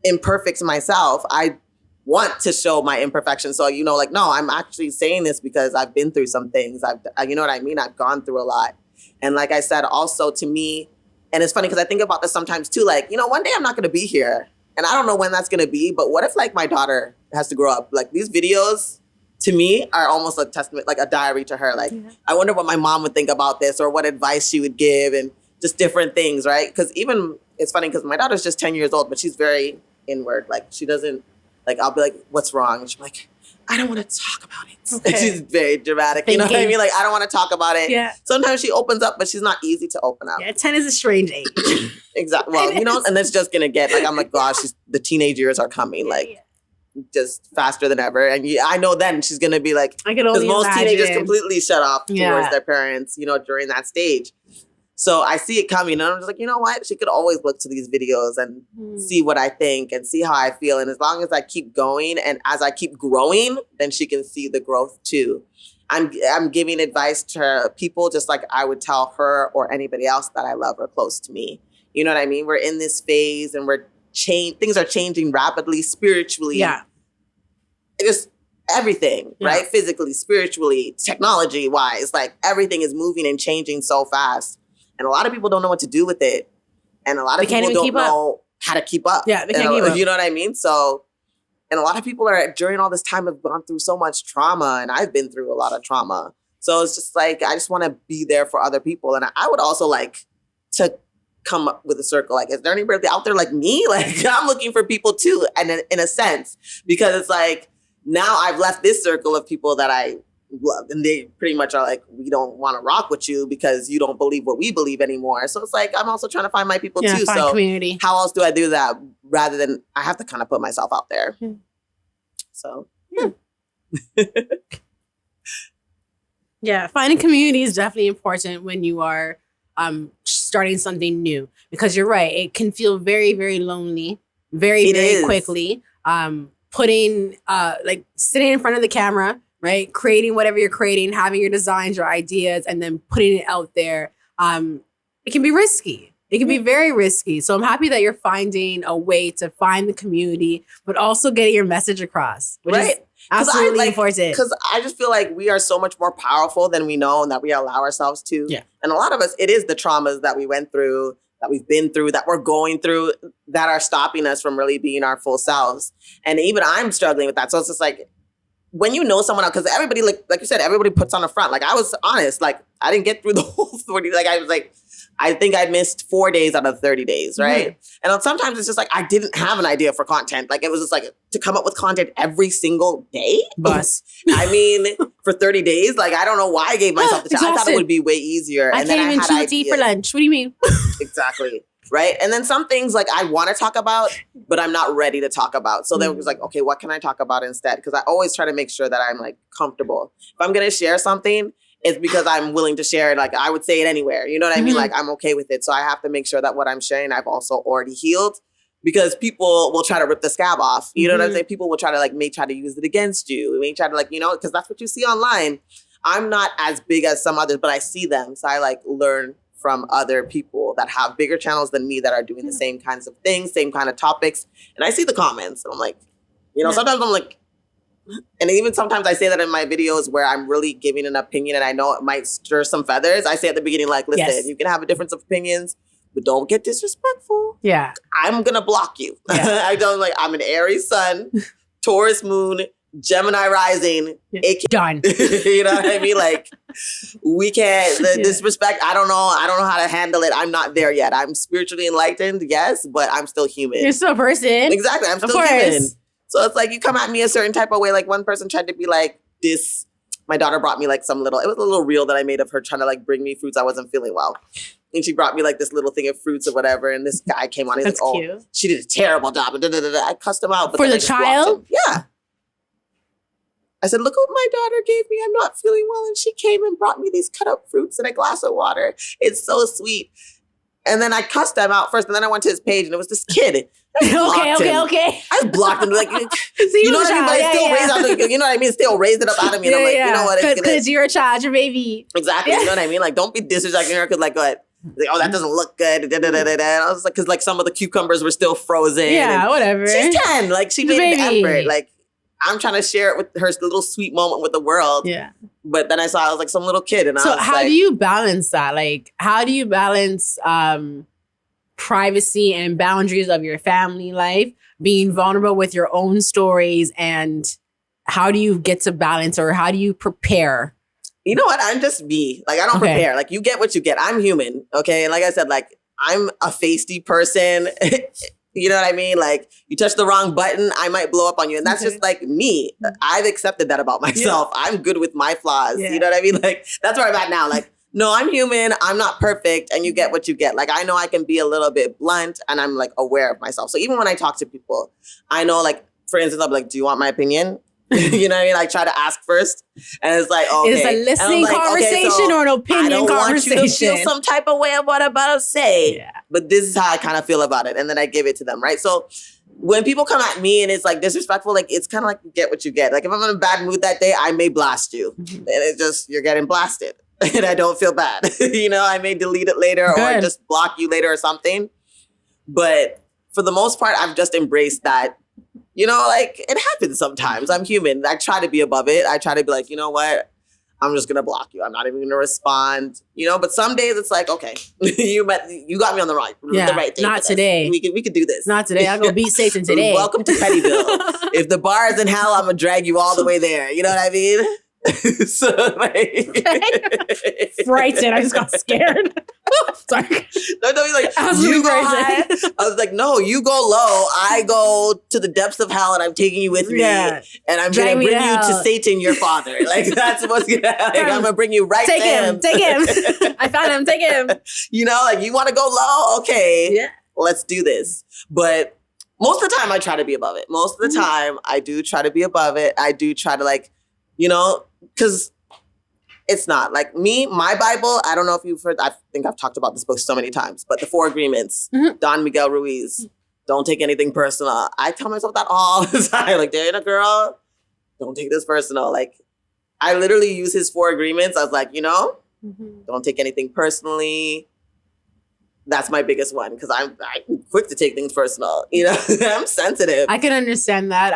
imperfect myself. I want to show my imperfection. So, you know, like, no, I'm actually saying this because I've been through some things. You know what I mean? I've gone through a lot. And like I said, also to me, and it's funny because I think about this sometimes too, like, you know, one day I'm not going to be here. And I don't know when that's going to be, but what if like my daughter has to grow up? Like these videos to me are almost a testament, like a diary to her. Like, I wonder what my mom would think about this or what advice she would give and just different things, right? Because even, it's funny because my daughter's just 10 years old, but she's very inward. Like she doesn't, like I'll be like, what's wrong? And she's like, I don't want to talk about it. Okay. She's very dramatic. You know what I mean? Like, I don't want to talk about it. Yeah. Sometimes she opens up, but she's not easy to open up.
Yeah, 10 is a strange age.
Exactly. Well, you know, and that's just going to get, like, I'm like, gosh, the teenage years are coming, like, just faster than ever. And I know then she's going to be like, because most teenagers completely shut off towards their parents, you know, during that stage. So I see it coming and I'm just like, you know what? She could always look to these videos and see what I think and see how I feel. And as long as I keep going and as I keep growing, then she can see the growth too. I'm giving advice to people just like I would tell her or anybody else that I love or close to me. You know what I mean? We're in this phase and things are changing rapidly, spiritually. Yeah. Just everything, right? Physically, spiritually, technology-wise, like everything is moving and changing so fast. And a lot of people don't know what to do with it. And a lot of people don't know how to keep up.
Yeah, they can't keep up.
You know what I mean? So, and a lot of people during all this time have gone through so much trauma. And I've been through a lot of trauma. So it's just like, I just want to be there for other people. And I would also like to come up with a circle. Like, is there anybody out there like me? Like, I'm looking for people too. And in a sense, because it's like, now I've left this circle of people that I love, and they pretty much are like, we don't want to rock with you because you don't believe what we believe anymore. So it's like, I'm also trying to find my people too.
Find
so
community.
How else do I do that rather than I have to kind of put myself out there? So,
yeah, finding community is definitely important when you are starting something new, because you're right. It can feel very, very lonely, very quickly. Putting like sitting in front of the camera, right? Creating whatever you're creating, having your designs, your ideas, and then putting it out there. It can be risky. It can be very risky. So I'm happy that you're finding a way to find the community, but also getting your message across, which is absolutely important.
Because I just feel like we are so much more powerful than we know and that we allow ourselves to.
Yeah.
And a lot of us, it is the traumas that we went through, that we've been through, that we're going through, that are stopping us from really being our full selves. And even I'm struggling with that. So it's just like, when you know someone else, because everybody, like you said, everybody puts on a front. Like, I was honest, like, I didn't get through the whole 40. Like, I was like, I think I missed 4 days out of 30 days, right? And sometimes it's just like, I didn't have an idea for content. Like, it was just like, to come up with content every single day? I mean, for 30 days, like, I don't know why I gave myself the time. I thought it would be way easier.
I can't even chew tea for lunch. What do you mean?
Exactly. Right. And then some things like I want to talk about, but I'm not ready to talk about. So then it was like, okay, what can I talk about instead? Because I always try to make sure that I'm like comfortable. If I'm going to share something, it's because I'm willing to share it. Like, I would say it anywhere. You know what I mean? Like, I'm okay with it. So I have to make sure that what I'm sharing, I've also already healed, because people will try to rip the scab off. You know what I'm saying? People will try to may try to use it against you. May try to because that's what you see online. I'm not as big as some others, but I see them. So I learn from other people that have bigger channels than me that are doing the same kinds of things, same kind of topics. And I see the comments and I'm like, sometimes I'm like, and even sometimes I say that in my videos where I'm really giving an opinion and I know it might stir some feathers. I say at the beginning, like, listen, you can have a difference of opinions, but don't get disrespectful.
Yeah.
I'm going to block you. Yeah. I'm an Aries sun, Taurus moon, Gemini rising.
Done.
You know what I mean? Like, we can't, disrespect, I don't know how to handle it. I'm not there yet. I'm spiritually enlightened, yes, but I'm still human.
You're still a person.
Exactly. I'm still human. So it's like, you come at me a certain type of way. Like, one person tried to be like, diss my daughter brought me like it was a little reel that I made of her trying to like bring me fruits I wasn't feeling well. And she brought me like this little thing of fruits or whatever. And this guy came on. He's
That's
like,
cute.
she did a terrible job. I cussed him out. But
for the
I just walked
child?
in. Yeah. I said, look what my daughter gave me. I'm not feeling well. And she came and brought me these cut up fruits and a glass of water. It's so sweet. And then I cussed him out first. And then I went to his page and it was this kid.
Okay.
I blocked him. Like, you know what I mean? But it still raised out, you know what I mean? It still raised it up out of me. And I'm like, you know what?
Because you're a child, you're a baby.
Exactly. You know what I mean? Like, don't be disrespecting her because like, what? Like, oh, that doesn't look good. I was like, because like some of the cucumbers were still frozen.
Yeah, whatever.
She's 10. Like, she made an effort. Like, I'm trying to share it with her little sweet moment with the world.
Yeah.
But then I saw I was like some little kid. And
so how do you balance that? Like, how do you balance privacy and boundaries of your family life, being vulnerable with your own stories, and how do you get to balance, or how do you prepare?
You know what? I'm just me. Like, I don't prepare. Like, you get what you get. I'm human. Okay. And like I said, like, I'm a feisty person. You know what I mean? Like, you touch the wrong button, I might blow up on you. And that's just like me. I've accepted that about myself. Yeah. I'm good with my flaws. Yeah. You know what I mean? Like, that's where I'm at now. Like, no, I'm human. I'm not perfect. And you get what you get. Like, I know I can be a little bit blunt and I'm like aware of myself. So even when I talk to people, I know, like, for instance, I'll be like, do you want my opinion? You know what I mean? Like, try to ask first. And it's like, okay.
Is it a listening conversation or an opinion conversation? I don't want you to feel some type of way of what I'm about to say. Yeah. But this is how I kind of feel about it. And then I give it to them, right? So when people come at me and it's like disrespectful, like, it's kind of like, you get what you get. Like, if I'm in a bad mood that day, I may blast you. Mm-hmm. And it's just, you're getting blasted. And I don't feel bad. You know, I may delete it later or just block you later or something. But for the most part, I've just embraced that. You know, like, it happens sometimes. I'm human. I try to be above it. I try to be like, you know what? I'm just going to block you. I'm not even going to respond. You know, but some days it's like, okay, you got me on the right thing. Not today.
We could do this.
Not today. I'm going to beat Satan today.
Welcome to Pettyville. If the bar is in hell, I'm going to drag you all the way there. You know what I mean? So like
frightened. I just got scared. Sorry.
No, he's like, you go high. I was like, no, you go low. I go to the depths of hell and I'm taking you with me. And I'm going to bring you to Satan, your father. Like, that's what's going to happen. I'm going to bring you right to him.
Take him. I found him. Take him.
You know, like, you want to go low? Okay. Yeah. Let's do this. But most of the time I try to be above it. Most of the time I do try to be above it. I do try to, like, you know, because it's not like me, my Bible. I don't know if you've heard, I think I've talked about this book so many times, but the 4 Agreements, Don Miguel Ruiz, don't take anything personal. I tell myself that all the time. Like, Dayna, girl, don't take this personal. Like, I literally use his 4 Agreements. I was like, you know, don't take anything personally. That's my biggest one because I'm quick to take things personal. You know, I'm sensitive.
I can understand that.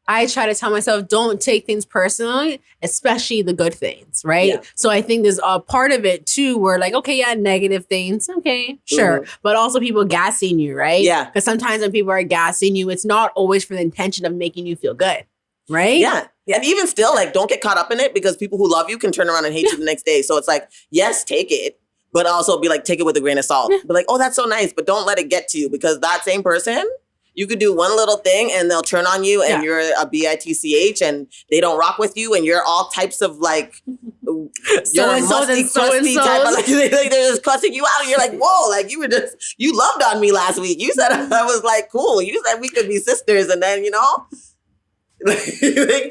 I try to tell myself, don't take things personally, especially the good things, right? Yeah. So I think there's a part of it too where like, okay, yeah, negative things. Okay, sure. But also people gassing you, right? Yeah. Because sometimes when people are gassing you, it's not always for the intention of making you feel good, right?
Yeah. And even still, like, don't get caught up in it because people who love you can turn around and hate you the next day. So it's like, yes, take it, but also be like, take it with a grain of salt. Be like, oh, that's so nice, but don't let it get to you because that same person, you could do one little thing and they'll turn on you and you're a bitch and they don't rock with you and you're all types of like, you're musty, crusty type of like, they're just cussing you out and you're like, whoa, like you loved on me last week. You said I was like, cool. You said we could be sisters and then, you know,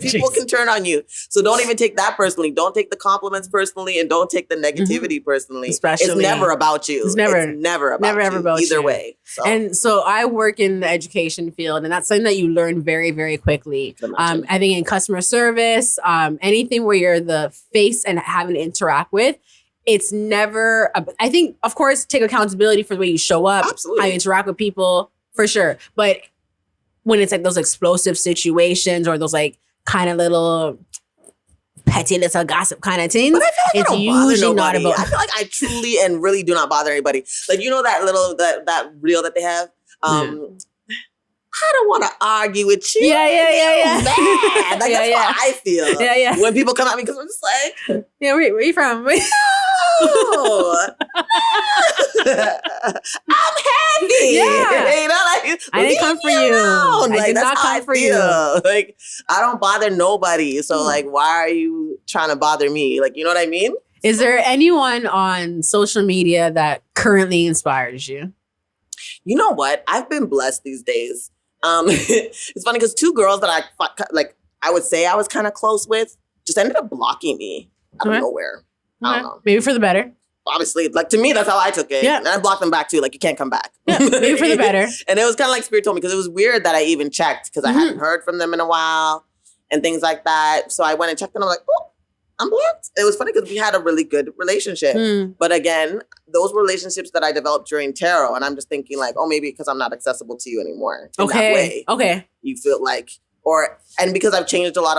people can turn on you. So don't even take that personally. Don't take the compliments personally and don't take the negativity personally. Especially, it's never about you. It's never about you. Either way. So.
And so I work in the education field and that's something that you learn very, very quickly. I think in customer service, anything where you're the face and having to interact with, it's never, I think, of course, take accountability for the way you show up, how you interact with people, for sure. But when it's like those explosive situations or those like kind of little petty little gossip kind of things,
but I feel like it's usually not about. I feel like I truly and really do not bother anybody. Like, you know that little that reel that they have. I don't want to argue with you.
Yeah.
Like, that's how I feel. When people come at me because I'm just like,
where you from?
I'm happy.
Yeah.
You know, like,
I didn't come for you. I did not come for you.
Like, I don't bother nobody. So, like, why are you trying to bother me? Like, you know what I mean?
Is there anyone on social media that currently inspires you?
You know what? I've been blessed these days. It's funny because two girls that I would say I was kind of close with just ended up blocking me out of nowhere. I don't know.
Maybe for the better.
Obviously, like, to me, that's how I took it. Yeah. And I blocked them back too. Like, you can't come back.
Yeah, maybe for the better.
And it was kind of like Spirit told me, because it was weird that I even checked because I hadn't heard from them in a while and things like that. So I went and checked and I'm like, oh, I'm blocked. It was funny because we had a really good relationship. But again, those relationships that I developed during tarot, and I'm just thinking like, oh, maybe because I'm not accessible to you anymore in that way. Okay. You feel like, and because I've changed a lot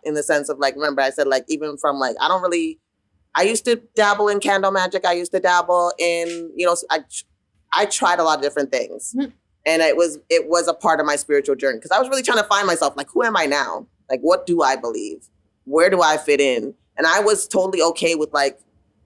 in the sense of like, remember I said like, even from like, I used to dabble in candle magic. I used to dabble in, I tried a lot of different things. And it was a part of my spiritual journey because I was really trying to find myself. Like, who am I now? Like, what do I believe? Where do I fit in? And I was totally okay with like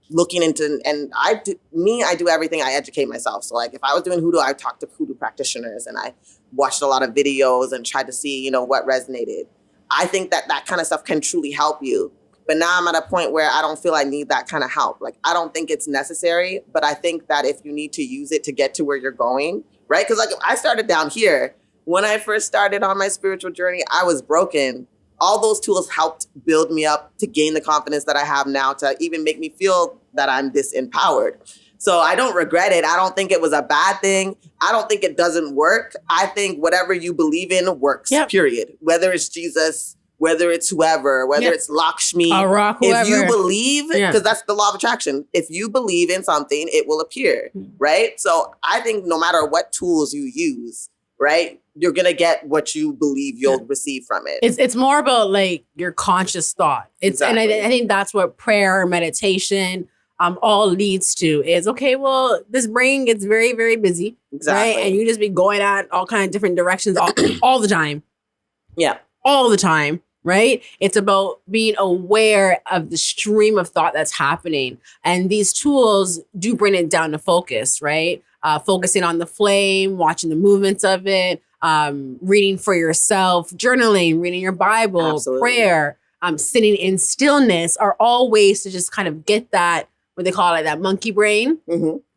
looking into, and I do everything. I educate myself. So like if I was doing hoodoo, I talked to hoodoo practitioners and I watched a lot of videos and tried to see, what resonated. I think that kind of stuff can truly help you. But now I'm at a point where I don't feel I need that kind of help. Like, I don't think it's necessary, but I think that if you need to use it to get to where you're going, right? Because like I started down here. When I first started on my spiritual journey, I was broken. All those tools helped build me up to gain the confidence that I have now to even make me feel that I'm disempowered. So I don't regret it. I don't think it was a bad thing. I don't think it doesn't work. I think whatever you believe in works, period. Whether it's Jesus, whether it's whoever, whether it's Lakshmi, a rock, whoever. If you believe, because that's the law of attraction. If you believe in something, it will appear, right? So I think no matter what tools you use, right, you're going to get what you believe you'll receive from it. It's
more about like your conscious thought. And I think that's what prayer, meditation, all leads to is, okay, well, this brain gets very, very busy, right? And you just be going at all kinds of different directions all the time. Yeah. All the time, right? It's about being aware of the stream of thought that's happening. And these tools do bring it down to focus, right? Focusing on the flame, watching the movements of it, reading for yourself, journaling, reading your Bible, prayer, sitting in stillness are all ways to just kind of get that, what they call it, like that monkey brain,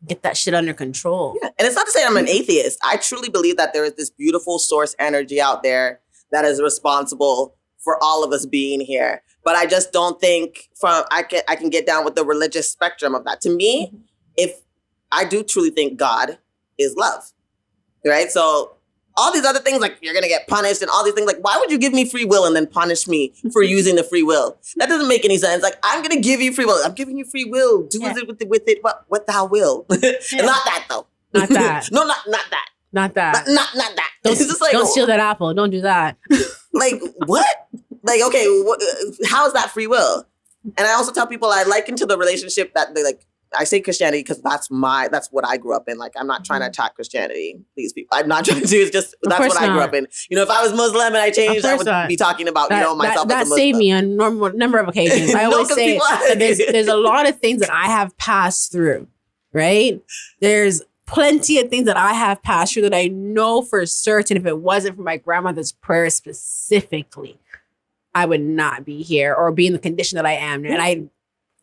get that shit under control. Yeah.
And it's not to say I'm an atheist. I truly believe that there is this beautiful source energy out there that is responsible for all of us being here. But I just don't think I can get down with the religious spectrum of that. To me, if I do truly think God is love, right? So all these other things, like you're going to get punished and all these things, like why would you give me free will and then punish me for using the free will? That doesn't make any sense. Like, I'm going to give you free will. I'm giving you free will. Do with it what thou will. And not that though.
Not that.
No, not that.
Not that.
Not that.
Don't steal that apple. Don't do that.
Like, what? Like, okay, how is that free will? And I also tell people I liken to the relationship that they like, I say Christianity because that's what I grew up in. Like, I'm not trying to attack Christianity, these people. I'm not trying to, it's just, that's what I grew up in. If I was Muslim and I changed, I would be talking about, myself as a Muslim. That saved me on a number of occasions. I always say that there's a lot of things that I have passed through, right? There's plenty of things that I have passed through that I know for certain if it wasn't for my grandmother's prayer specifically, I would not be here or be in the condition that I am. And I'm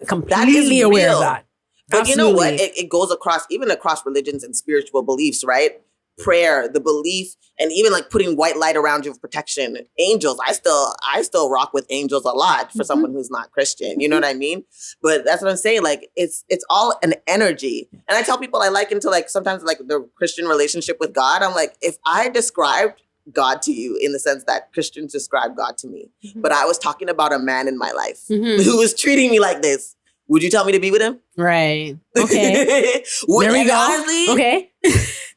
completely aware of that. But
Absolutely.
You know what? It goes across religions and spiritual beliefs, right? Prayer, the belief, and even like putting white light around you for protection. Angels, I still rock with angels a lot for someone who's not Christian. You know what I mean? But that's what I'm saying. Like it's all an energy. And I tell people I liken to like sometimes like the Christian relationship with God. I'm like, if I described God to you in the sense that Christians describe God to me, but I was talking about a man in my life who was treating me like this, would you tell me to be with him?
Right. Okay. There we go.
Honestly,
okay.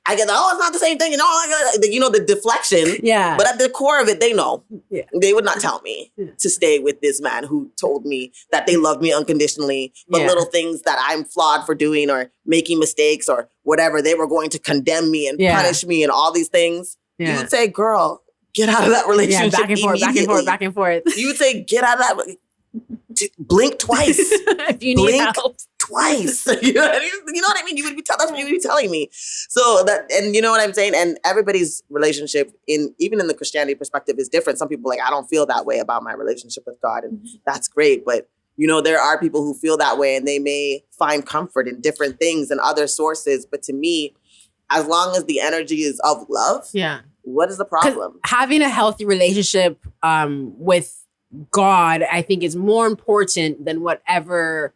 I get, it's not the same thing. The deflection.
Yeah.
But at the core of it, they know. Yeah. They would not tell me to stay with this man who told me that they love me unconditionally, but little things that I'm flawed for doing or making mistakes or whatever, they were going to condemn me and punish me and all these things. Yeah. You would say, girl, get out of that relationship.
Yeah, back and forth. You would say,
get out of that. blink twice.
If you need help.
Twice. You know what I mean? You would be that's what you would be telling me. So that, and you know what I'm saying? And everybody's relationship even in the Christianity perspective is different. Some people I don't feel that way about my relationship with God, and that's great. But there are people who feel that way, and they may find comfort in different things and other sources. But to me, as long as the energy is of love, what is the problem?
Having a healthy relationship with God, I think, is more important than whatever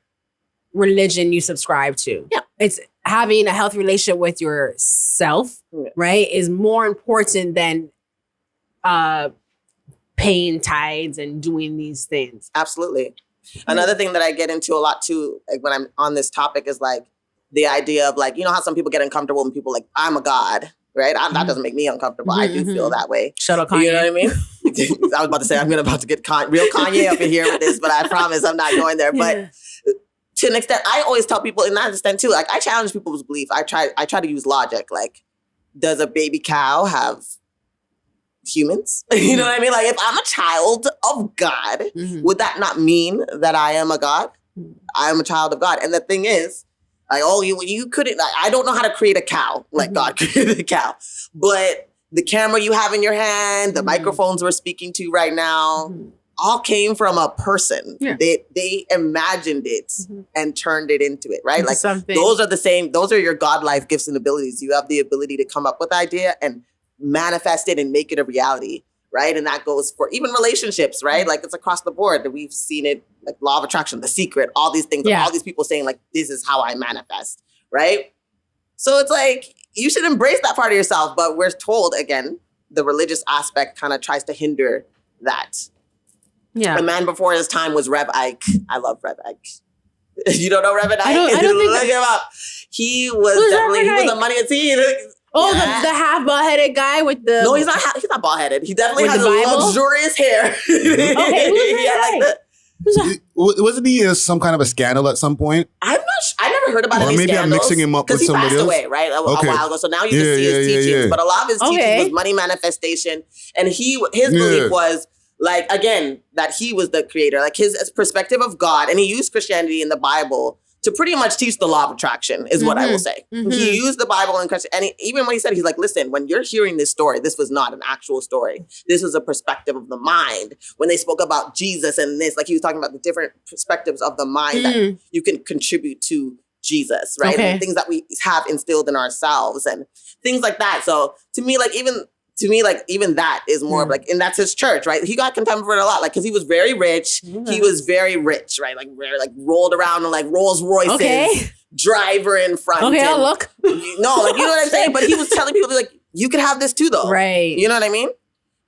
religion you subscribe to.
Yeah.
It's having a healthy relationship with yourself, right, is more important than paying tithes and doing these things.
Absolutely. Another thing that I get into a lot too, when I'm on this topic, is the idea of how some people get uncomfortable when people I'm a god, right? That doesn't make me uncomfortable. I do feel that way.
Shut up, Kanye.
You know what I mean? I was about to say I'm about to get real Kanye up in here with this, but I promise I'm not going there. But to an extent, I always tell people, and I understand too, I challenge people's belief. I try to use logic. Does a baby cow have humans? You know what I mean? If I'm a child of God, would that not mean that I am a god? I'm a child of God. And the thing is, you couldn't, I don't know how to create a cow like God created a cow. But the camera you have in your hand, the microphones we're speaking to right now, all came from a person. Yeah. They imagined it and turned it into it, right? Those are your God-like gifts and abilities. You have the ability to come up with an idea and manifest it and make it a reality, right? And that goes for even relationships, right? It's across the board. We've seen it, law of attraction, The Secret, all these things, all these people saying this is how I manifest, right? So it's you should embrace that part of yourself, but we're told, again, the religious aspect kind of tries to hinder that.
Yeah.
The man before his time was Rev Ike. I love Rev Ike. You don't know Rev Ike?
I don't
Look him up. He was a money teen.
Oh, the half bald-headed guy with the...
No, he's not bald-headed. He definitely has luxurious hair.
Okay, who's that?
Wasn't he some kind of a scandal at some point?
I'm not sure. I never heard about any scandals.
Or maybe I'm mixing him up with somebody else.
Because he passed away, right? A while ago. So now you can see his teachings. But a lot of his teachings was money manifestation. And his belief was... again, that he was the creator, his perspective of God. And he used Christianity in the Bible to pretty much teach the law of attraction, is what I will say. He used the Bible and even when he said, he's listen, when you're hearing this story, this was not an actual story. This was a perspective of the mind. When they spoke about Jesus and this, he was talking about the different perspectives of the mind that you can contribute to Jesus, right?
Okay.
And things that we have instilled in ourselves and things like that. So to me, even that is more of and that's his church, right? He got contempt for it a lot, because he was very rich. He was very rich, right? Rolled around in Rolls Royces, driver in front.
Okay, I'll look.
No, you know what I'm saying? But he was telling people, you could have this too, though.
Right.
You know what I mean?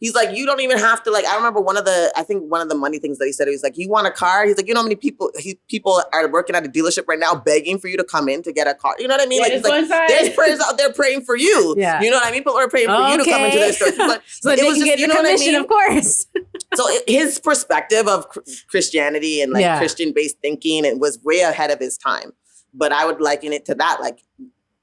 He's you don't even have to, I remember one of the money things that he said, he was you want a car? He's you know how many people are working at a dealership right now begging for you to come in to get a car? You know what I mean? There's prayers out there praying for you. Yeah. You know what I mean? People are praying for you to come into their store. But
so it was just, get your commission, of course.
So his perspective of Christianity and Christian-based thinking, it was way ahead of his time. But I would liken it to that.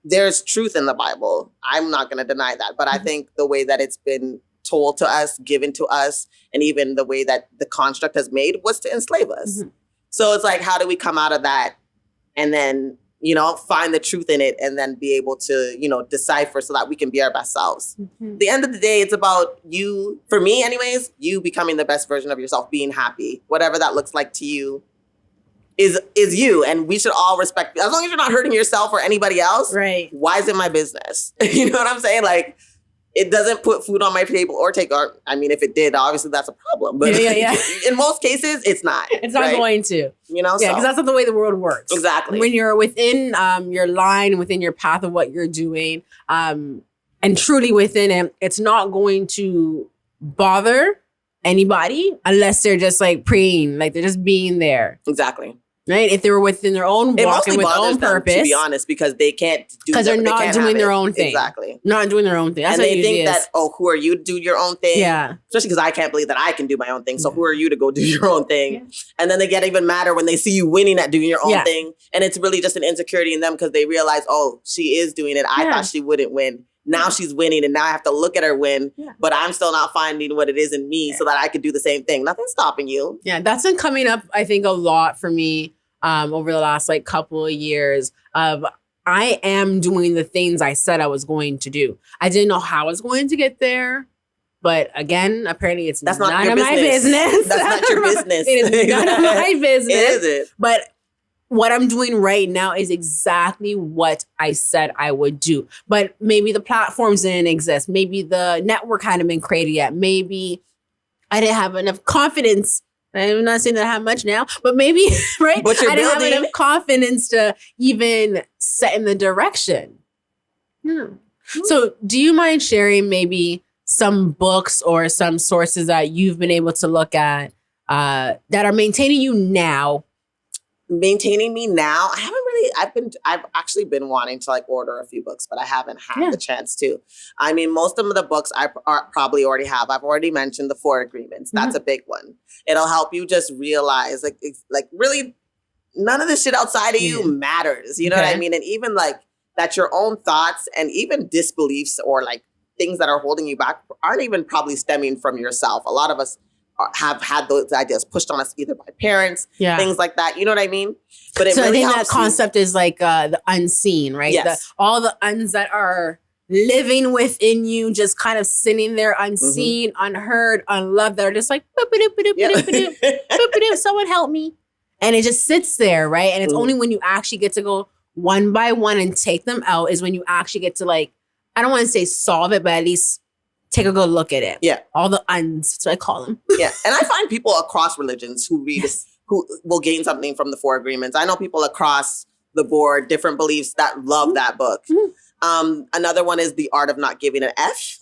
There's truth in the Bible. I'm not going to deny that. But I think the way that it's been told to us, given to us, and even the way that the construct has made was to enslave us. So it's how do we come out of that and then, find the truth in it and then be able to, decipher so that we can be our best selves. At the end of the day, it's about you, for me anyways, you becoming the best version of yourself, being happy, whatever that looks like to you is you. And we should all respect, as long as you're not hurting yourself or anybody else,
right?
Why is it my business? You know what I'm saying? It doesn't put food on my table or take art. I mean, if it did, obviously that's a problem. But in most cases, it's not.
It's not going to.
Because
that's not the way the world works.
Exactly.
When you're within your line, within your path of what you're doing, and truly within it, it's not going to bother anybody unless they're just praying, they're just being there.
Exactly.
Right? If they were within their own walk and with their own purpose.
To be honest, because they can't do
because they're not doing their own thing.
Exactly.
Not doing their own thing. That's
and
what
they think
is.
that, who are you to do your own thing?
Yeah.
Especially because I can't believe that I can do my own thing. So who are you to go do your own thing? Yeah. And then they get even madder when they see you winning at doing your own thing. And it's really just an insecurity in them because they realize, she is doing it. I thought she wouldn't win. now she's winning and now I have to look at her win, but I'm still not finding what it is in me so that I could do the same thing. Nothing's stopping you.
Yeah, that's been coming up, I think, a lot for me over the last like couple of years of I am doing the things I said I was going to do. I didn't know how I was going to get there. But again, apparently it's none of my business.
That's not your business.
It is none of my business.
It isn't.
But what I'm doing right now is exactly what I said I would do. But maybe the platforms didn't exist. Maybe the network hadn't been created yet. Maybe I didn't have enough confidence. I'm not saying that I have much now, but maybe, right?
But
I didn't have enough confidence to even set in the direction. So do you mind sharing maybe some books or some sources that you've been able to look at that are maintaining you now?
Maintaining me now? I haven't really, I've actually been wanting to like order a few books, but I haven't had the chance to. I mean, most of the books I probably already have. I've already mentioned the 4 Agreements. That's a big one. It'll help you just realize like really none of this shit outside of you matters. You know what I mean? And even like that your own thoughts and even disbeliefs or like things that are holding you back aren't even probably stemming from yourself. A lot of us have had those ideas pushed on us either by parents, things like that. You know what I mean? But it
so
really
I think that concept is like the unseen, right?
Yes.
All the uns that are living within you, just kind of sitting there unseen, unheard, unloved, that are just like, someone help me. And it just sits there, right? And it's only when you actually get to go one by one and take them out is when you actually get to like, I don't want to say solve it, but at least take a good look at it. Yeah. All the uns, that's what I call them.
Yeah. And I find people across religions who read, who will gain something from the 4 Agreements. I know people across the board, different beliefs that love that book. Another one is The Art of Not Giving an F.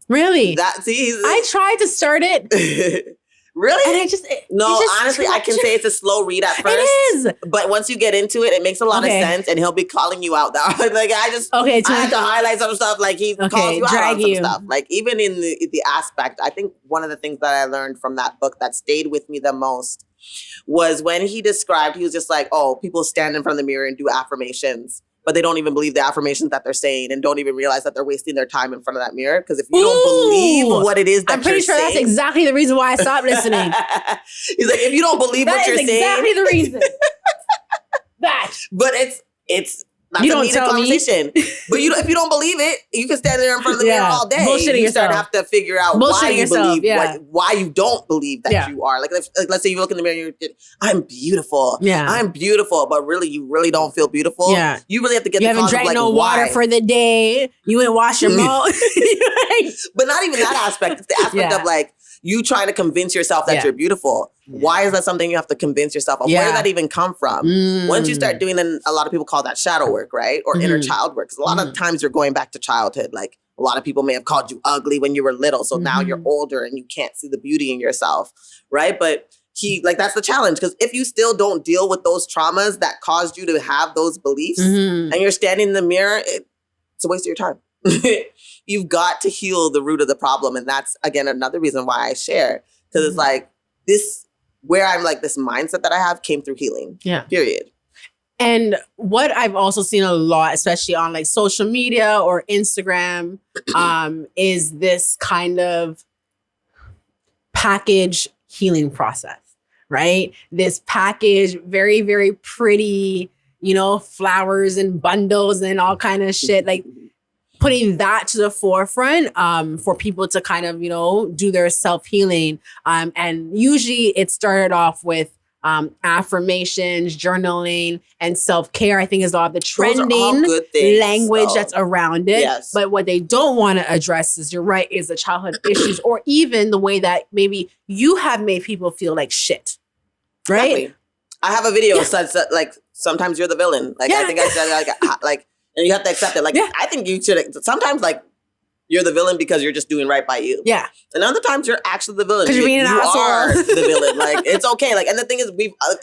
Really?
I
tried to start it.
Really?
And
honestly, I can say it's a slow read at first.
It is.
But once you get into it, it makes a lot of sense and he'll be calling you out. Like I had to highlight some stuff. Like he calls you out on some stuff. Like even in the aspect, I think one of the things that I learned from that book that stayed with me the most was when he described, he was just like, oh, people stand in front of the mirror and do affirmations, but they don't even believe the affirmations that they're saying and don't even realize that they're wasting their time in front of that mirror. Because if you don't believe what it is that
I'm pretty sure
saying,
that's exactly the reason why I stopped listening.
He's like, if you don't believe what you're saying.
That's exactly the reason.
But it's not a needed conversation. But if you don't believe it, you can stand there in front of the mirror all day.
Bullshitting
you start to have to figure out why you don't believe that you are. Like, let's say you look in the mirror and you're, I'm beautiful. Yeah. I'm beautiful. But really, you really don't feel beautiful. Yeah. You really have to get the
haven't drank no water for the day. You didn't wash your mouth.
But not even that aspect. It's the aspect of like, you trying to convince yourself that you're beautiful. Why is that something you have to convince yourself of? Where did that even come from? Once you start doing, and a lot of people call that shadow work, right? Or inner child work. Because a lot of times you're going back to childhood. Like a lot of people may have called you ugly when you were little. So now you're older and you can't see the beauty in yourself, right? But that's the challenge. Because if you still don't deal with those traumas that caused you to have those beliefs and you're standing in the mirror, it's a waste of your time. You've got to heal the root of the problem. And that's, again, another reason why I share. Because it's like this, where I'm like, this mindset that I have came through healing. Yeah. Period.
And what I've also seen a lot, especially on like social media or Instagram, is this kind of package healing process, right? This package, very, very pretty, flowers and bundles and all kind of shit. Like, putting that to the forefront for people to kind of, do their self-healing. And usually it started off with affirmations, journaling, and self-care, I think is all the trending language that's around it. Yes. But what they don't want to address is, you're right, is the childhood issues or even the way that maybe you have made people feel like shit. Right?
Exactly. I have a video that says that, like, sometimes you're the villain. Like, I think I said, like, and you have to accept it. Like, I think you should, sometimes, like, you're the villain because you're just doing right by you. Yeah. And other times you're actually the villain.
Because you're being an asshole.
Are the villain. Like, it's okay. Like, and the thing is,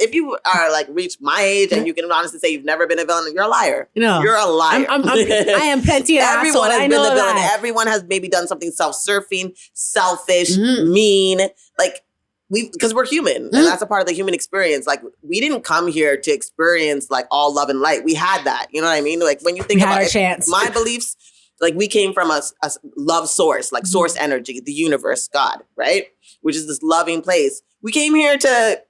if you are like reached my age and you can honestly say you've never been a villain, you're a liar. No. You're a liar.
I am plenty of
Everyone
asshole.
has been the villain. Everyone has maybe done something self-surfing, selfish, mean. Like, because we're human, and that's a part of the human experience. Like, we didn't come here to experience like all love and light. We had that, you know what I mean? Like, when you think about it, my beliefs, Like we came from a love source, like source energy, the universe, God, right? Which is this loving place. We came here to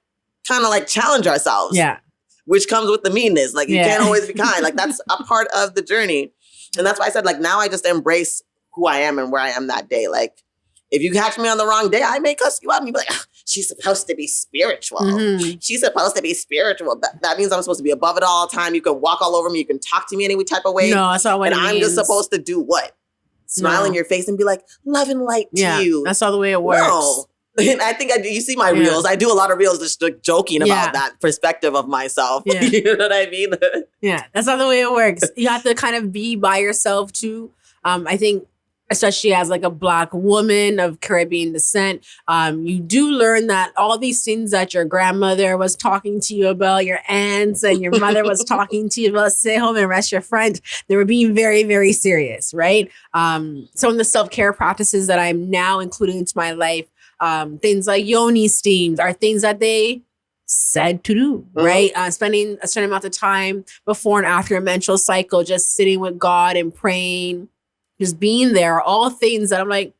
kind of like challenge ourselves.
Yeah.
Which comes with the meanness. Like you can't always be kind. Like that's a part of the journey. And that's why I said like now I just embrace who I am and where I am that day. Like if you catch me on the wrong day, I may cuss you out and you be like, she's supposed to be spiritual. She's supposed to be spiritual. That means I'm supposed to be above it all the time. You can walk all over me. You can talk to me any type of way.
No, that's not what it means.
And I'm just supposed to do what? Smile in your face and be like, love and light to you.
That's all the way it works.
No. And I think you see my reels. I do a lot of reels just like, joking about that perspective of myself.
Yeah.
You know what I mean?
Yeah, that's not the way it works. You have to kind of be by yourself too. I think, especially as like a Black woman of Caribbean descent, you do learn that all these things that your grandmother was talking to you about, your aunts and your mother was talking to you about, stay home and rest your friend, they were being very, very serious, right? Some of the self-care practices that I'm now including into my life, things like yoni steams are things that they said to do, right? Spending a certain amount of time before and after a menstrual cycle, just sitting with God and praying, just being there, all things that I'm like,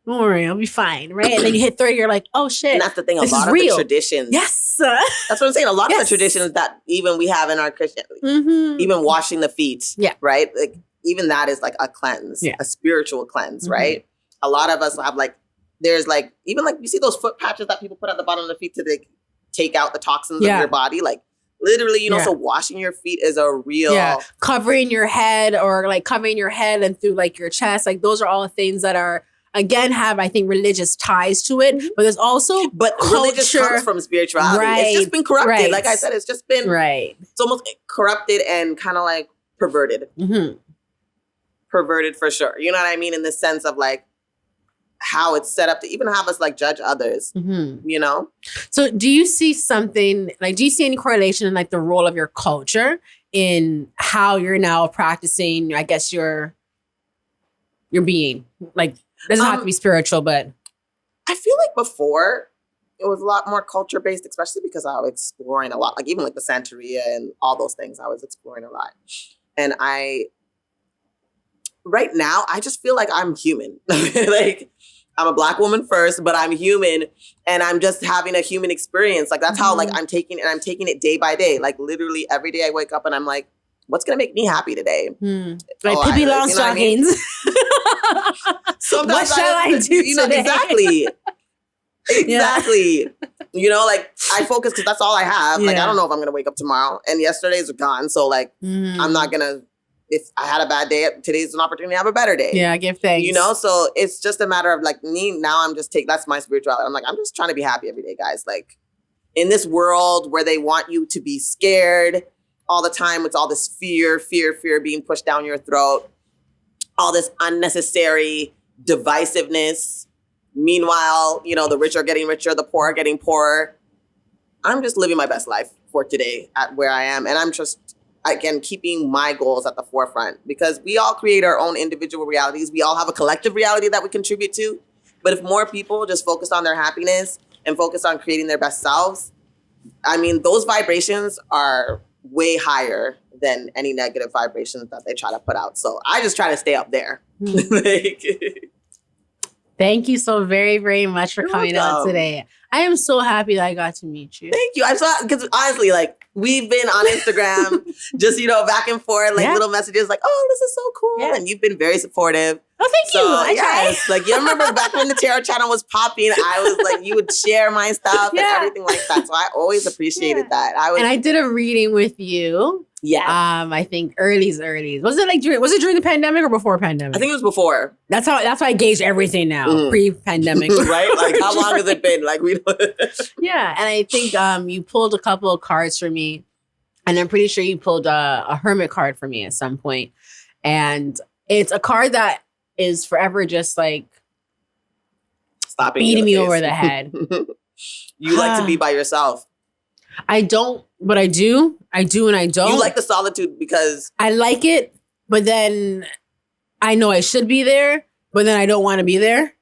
don't worry, I'll be fine, right? And then you hit 30, you're like, oh shit.
And that's the thing, a lot of the traditions.
Yes.
That's what I'm saying. A lot of the traditions that even we have in our Christianity, even washing the feet, right? Like even that is like a cleanse, a spiritual cleanse, right? A lot of us have like, there's like, even like, you see those foot patches that people put at the bottom of the feet to like, take out the toxins of your body. Like literally, you know, so washing your feet is a real... Covering your head or like covering your head and through like your chest. Like those are all things that are, again, have, I think, religious ties to it. But there's also But culture. Religious comes from spirituality. Right. It's just been corrupted. Right. Like I said, it's just been... Right. It's almost corrupted and kind of like perverted. Perverted for sure. You know what I mean? In the sense of like, how it's set up to even have us like judge others, you know?
So do you see something, like, do you see any correlation in like the role of your culture in how you're now practicing, I guess, your being? Like, doesn't have to be spiritual, but.
I feel like before it was a lot more culture based, especially because I was exploring a lot, like even like the Santeria and all those things, I was exploring a lot. And right now, I just feel like I'm human. Like, I'm a Black woman first, but I'm human and I'm just having a human experience. Like that's how like I'm taking it day by day. Like literally every day I wake up and I'm like, what's going to make me happy today?
Like Pippi Longstockings.
Sometimes
what shall I do today?
Exactly. Exactly. You know, like I focus because that's all I have. Like I don't know if I'm going to wake up tomorrow and yesterday's are gone. So like I'm not going to, if I had a bad day, today's an opportunity to have a better day.
Yeah, give thanks.
You know, so it's just a matter of like me, now I'm just that's my spirituality. I'm like, I'm just trying to be happy every day, guys. Like in this world where they want you to be scared all the time with all this fear being pushed down your throat, all this unnecessary divisiveness. Meanwhile, you know, the rich are getting richer, the poor are getting poorer. I'm just living my best life for today at where I am. And I'm just, again, keeping my goals at the forefront because we all create our own individual realities. We all have a collective reality that we contribute to. But if more people just focus on their happiness and focus on creating their best selves, I mean, those vibrations are way higher than any negative vibrations that they try to put out. So I just try to stay up there.
Thank you so very, very much for coming out today. I am so happy that I got to meet you.
Thank you. I saw, because honestly, like, we've been on Instagram, just, you know, back and forth, like little messages like, oh, this is so cool. Yeah. And you've been very supportive.
Oh, thank you. I tried.
Like, you remember back when the Tarot channel was popping, I was like, you would share my stuff and everything like that. So I always appreciated that.
And I did a reading with you.
Yeah.
I think early's. Was it like during the pandemic or before pandemic?
I think it was before.
That's how I gauge everything now. Pre-pandemic.
Right? Like how long has it been? Like we
Yeah. And I think you pulled a couple of cards for me. And I'm pretty sure you pulled a hermit card for me at some point. And it's a card that is forever just like beating me over the head.
You like to be by yourself.
I don't, but I do. I do and I don't.
You like the solitude because...
I like it, but then I know I should be there, but then I don't want to be there.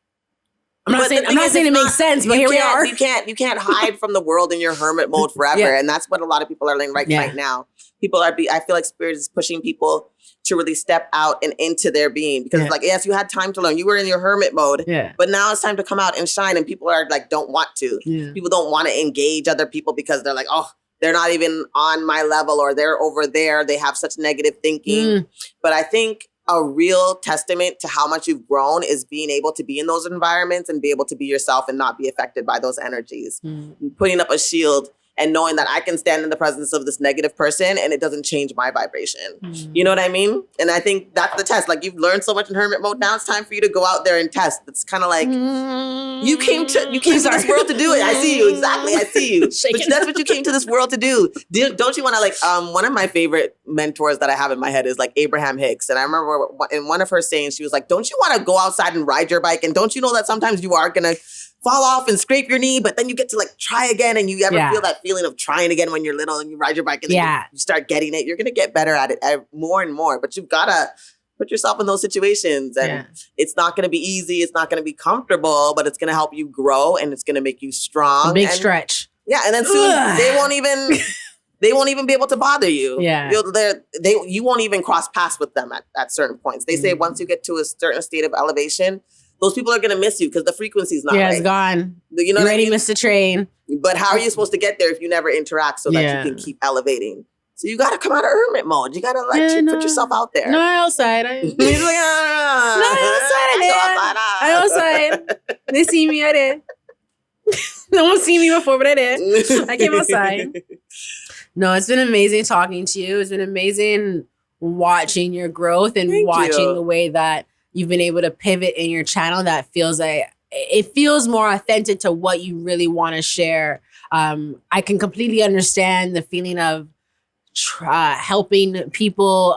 I'm not saying it makes sense, but here we are.
You can't hide from the world in your hermit mode forever. And that's what a lot of people are learning right now. I feel like Spirit is pushing people to really step out and into their being, because like, yes, you had time to learn. You were in your hermit mode, but now it's time to come out and shine. And people are like, don't want to. People don't want to engage other people because they're like, oh, they're not even on my level, or they're over there. They have such negative thinking. But I think a real testament to how much you've grown is being able to be in those environments and be able to be yourself and not be affected by those energies. Putting up a shield and knowing that I can stand in the presence of this negative person and it doesn't change my vibration. You know what I mean? And I think that's the test. Like, you've learned so much in hermit mode. Now it's time for you to go out there and test. It's kind of like, you came to this world to do it. I see you. Exactly. I see you. But that's what you came to this world to do. Don't you want to, like, one of my favorite mentors that I have in my head is like Abraham Hicks. And I remember in one of her sayings, she was like, don't you want to go outside and ride your bike? And don't you know that sometimes you are going to fall off and scrape your knee, but then you get to like try again, and you ever feel that feeling of trying again when you're little and you ride your bike and then you start getting it. You're going to get better at it more and more, but you've got to put yourself in those situations, and it's not going to be easy. It's not going to be comfortable, but it's going to help you grow, and it's going to make you strong.
A big stretch.
Yeah. And then soon they won't even be able to bother you. Yeah. You won't even cross paths with them at certain points. They say once you get to a certain state of elevation, those people are going to miss you because the frequency's not right.
Yeah, it's gone.
You know what I mean?
Missed the train.
But how are you supposed to get there if you never interact so that you can keep elevating? So you got to come out of hermit mode. You got to put yourself out there.
No, outside. He's like, I outside. They see me, I did. No one seen me before, but I did. I came outside. No, it's been amazing talking to you. It's been amazing watching your growth and watching the way that you've been able to pivot in your channel. That feels like it feels more authentic to what you really want to share. I can completely understand the feeling of helping people,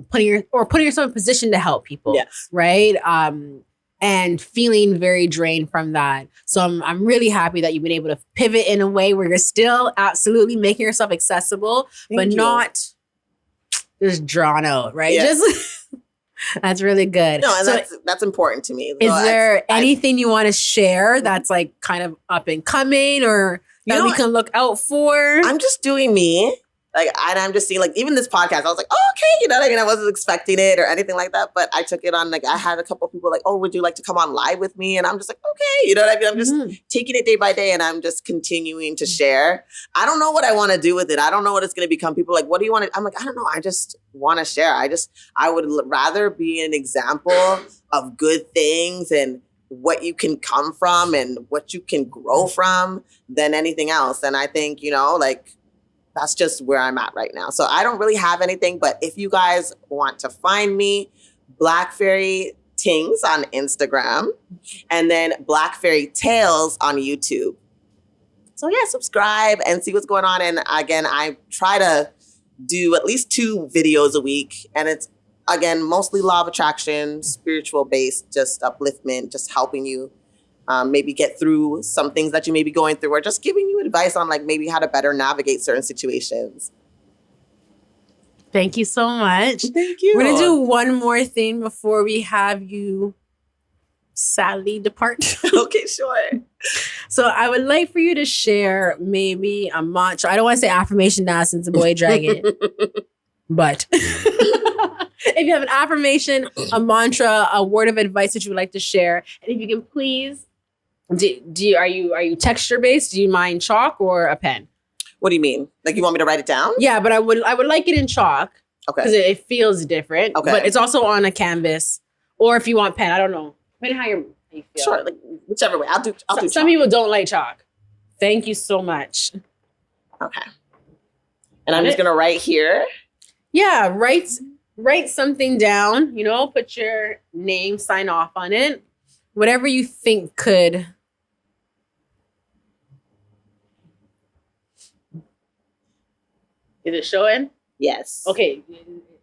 putting yourself in position to help people, right? And feeling very drained from that. So I'm really happy that you've been able to pivot in a way where you're still absolutely making yourself accessible, but not just drawn out, right? Just that's really good.
No, and so that's important to me.
Is there anything you want to share that's like kind of up and coming, or that we can look out for?
I'm just doing me. Like, I'm just seeing, like, even this podcast, I was like, oh, okay, you know what I mean? I wasn't expecting it or anything like that, but I took it on, like, I had a couple of people like, oh, would you like to come on live with me? And I'm just like, okay, you know what I mean? I'm just taking it day by day, and I'm just continuing to share. I don't know what I want to do with it. I don't know what it's going to become. People are like, what do you want to, I'm like, I don't know. I just want to share. I would rather be an example of good things and what you can come from and what you can grow from than anything else. And I think, that's just where I'm at right now. So I don't really have anything, but if you guys want to find me, Black Fairy Tingz on Instagram, and then Black Fairy Tales on YouTube. So yeah, subscribe and see what's going on. And again, I try to do at least 2 videos a week, and it's, again, mostly law of attraction, spiritual based, just upliftment, just helping you maybe get through some things that you may be going through, or just giving you advice on like maybe how to better navigate certain situations.
Thank you so much.
Thank you.
We're going to do one more thing before we have you sadly depart.
Okay, sure.
So I would like for you to share maybe a mantra. I don't want to say affirmation now since the boy dragon, but if you have an affirmation, a mantra, a word of advice that you would like to share, and if you can please, are you texture based? Do you mind chalk or a pen?
What do you mean? Like, you want me to write it down?
Yeah, but I would like it in chalk.
Okay.
Because it feels different. Okay. But it's also on a canvas, or if you want pen, I don't know. Depending how you feel.
Sure, like whichever way. I'll do chalk.
Some people don't like chalk. Thank you so much.
Okay. And I'm just gonna write here.
Yeah, write something down, put your name, sign off on it. Whatever you think could. Is it showing?
Yes.
Okay.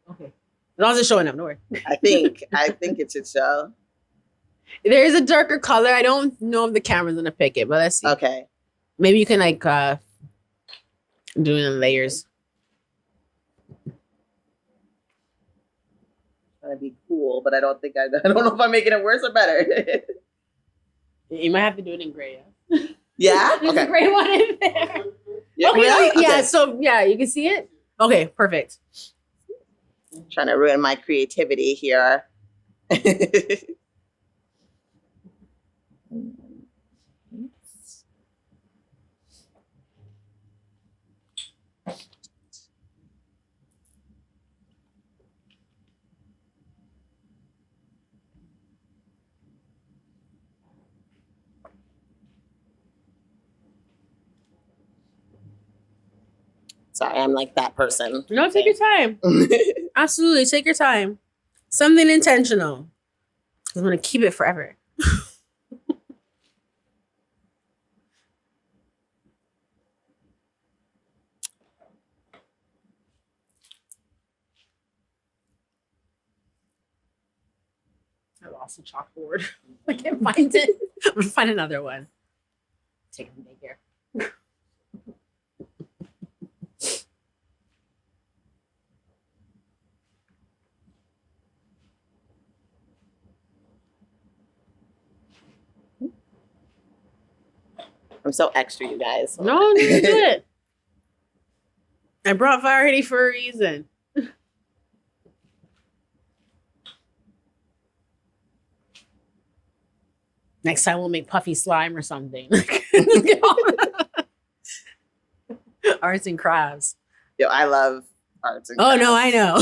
As long as it's showing up, don't worry.
I think it should show.
There is a darker color. I don't know if the camera's gonna pick it, but let's see.
Okay.
Maybe you can do it in layers.
Trying to be cool, but I don't know if I'm making it worse or better.
You might have to do it in gray.
Yeah?
There's a gray one in there.
Yeah,
okay.
really?
Yeah, so yeah, you can see it? Okay, perfect.
I'm trying to ruin my creativity here. Sorry, I'm like that person.
No, take your time. Absolutely, take your time. Something intentional. I'm gonna keep it forever. I lost the chalkboard. I can't find it. I'm gonna find another one. Take it from here.
I'm so extra, you guys.
No, you do it. I brought variety for a reason. Next time we'll make puffy slime or something. Arts and crafts.
Yo, I love arts and crafts.
Oh no, I know.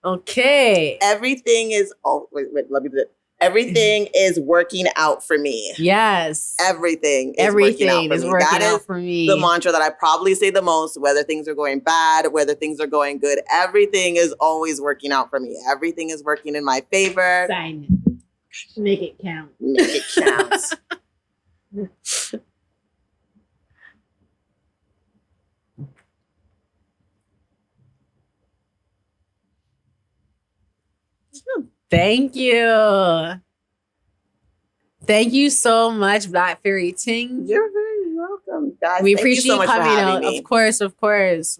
Okay.
Everything is let me do it. Everything is working out for me.
Yes.
Everything is working out for me. The mantra that I probably say the most, whether things are going bad, whether things are going good, everything is always working out for me. Everything is working in my favor.
Sign it. Make it count.
Make it count.
Thank you. Thank you so much, Black Fairy Tingz.
You're very welcome, guys.
We
Thank
appreciate
you so much
coming
for
out.
me.
Of course, of course.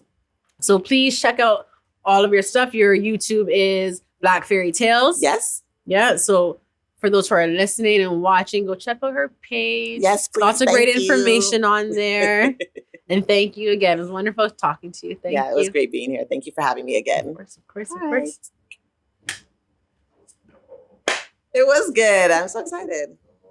So please check out all of your stuff. Your YouTube is Black Fairy Tales.
Yes.
Yeah. So for those who are listening and watching, go check out her page.
Yes, please.
Lots of great information on there. And thank you again. It was wonderful talking to you. Thank you.
Yeah, it was great being here. Thank you for having me again.
Of course, of course, of course.
It was good. I'm so excited.